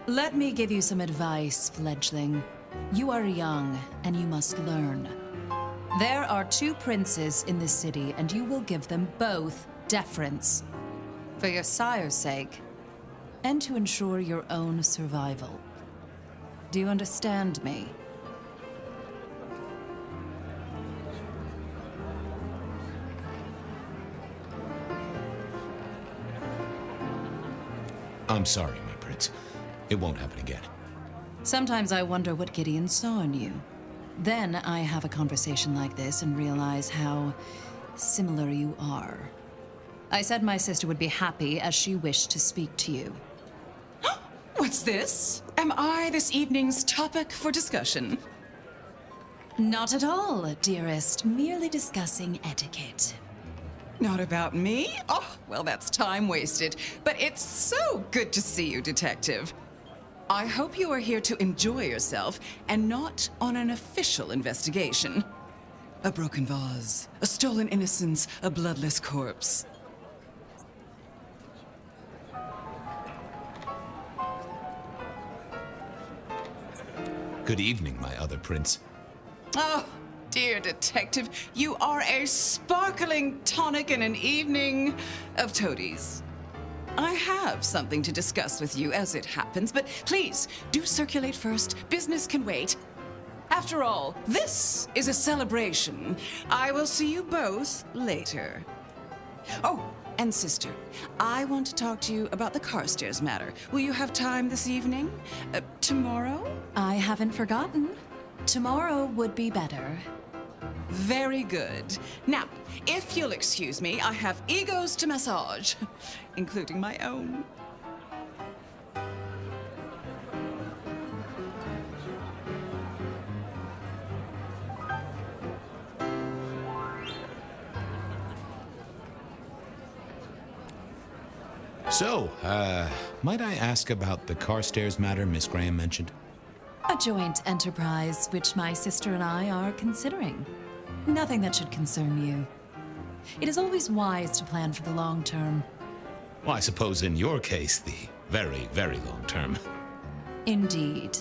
Let me give you some advice, fledgling. You are young, and you must learn. There are 2 princes in this city, and you will give them both deference. For your sire's sake, and to ensure your own survival. Do you understand me? I'm sorry, my prince. It won't happen again. Sometimes I wonder what Gideon saw in you. Then I have a conversation like this and realize how similar you are. I said my sister would be happy as she wished to speak to you. What's this? Am I this evening's topic for discussion? Not at all, dearest. Merely discussing etiquette. Not about me? Oh, well, that's time wasted. But it's so good to see you, Detective. I hope you are here to enjoy yourself and not on an official investigation. A broken vase, a stolen innocence, a bloodless corpse. Good evening, my other prince. Oh, dear Detective, you are a sparkling tonic in an evening of toadies. I have something to discuss with you as it happens, but please, do circulate first. Business can wait. After all, this is a celebration. I will see you both later. Oh, and sister, I want to talk to you about the Carstairs matter. Will you have time this evening? Tomorrow? I haven't forgotten. Tomorrow would be better. Very good. Now, if you'll excuse me, I have egos to massage, including my own. So, might I ask about the Carstairs matter Miss Graham mentioned? A joint enterprise which my sister and I are considering. Nothing that should concern you. It is always wise to plan for the long term. Well, I suppose in your case, the very, very long term. Indeed.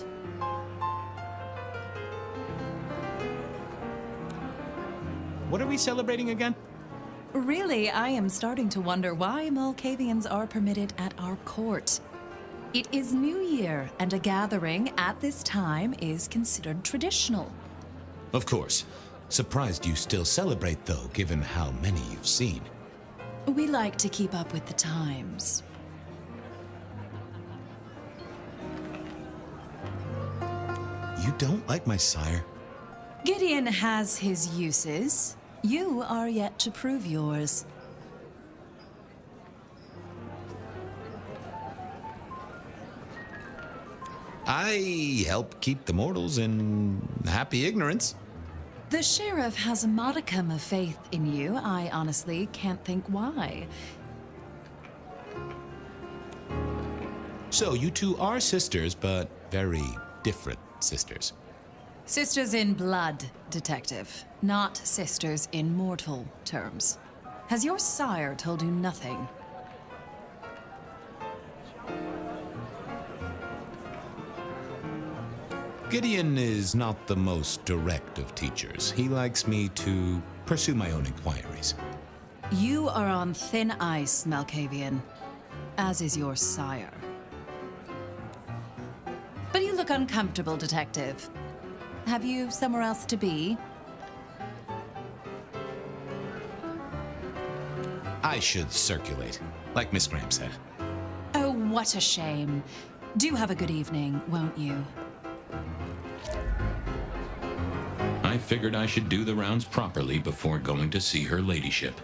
What are we celebrating again? Really, I am starting to wonder why Malkavians are permitted at our court. It is New Year, and a gathering at this time is considered traditional. Of course. Surprised you still celebrate, though, given how many you've seen. We like to keep up with the times. You don't like my sire? Gideon has his uses. You are yet to prove yours. I help keep the mortals in happy ignorance. The sheriff has a modicum of faith in you. I honestly can't think why. So you two are sisters, but very different sisters. Sisters in blood, Detective, not sisters in mortal terms. Has your sire told you nothing? Gideon is not the most direct of teachers. He likes me to pursue my own inquiries. You are on thin ice, Malkavian, as is your sire. But you look uncomfortable, Detective. Have you somewhere else to be? I should circulate, like Miss Graham said. Oh, what a shame. Do have a good evening, won't you? I figured I should do the rounds properly before going to see her ladyship.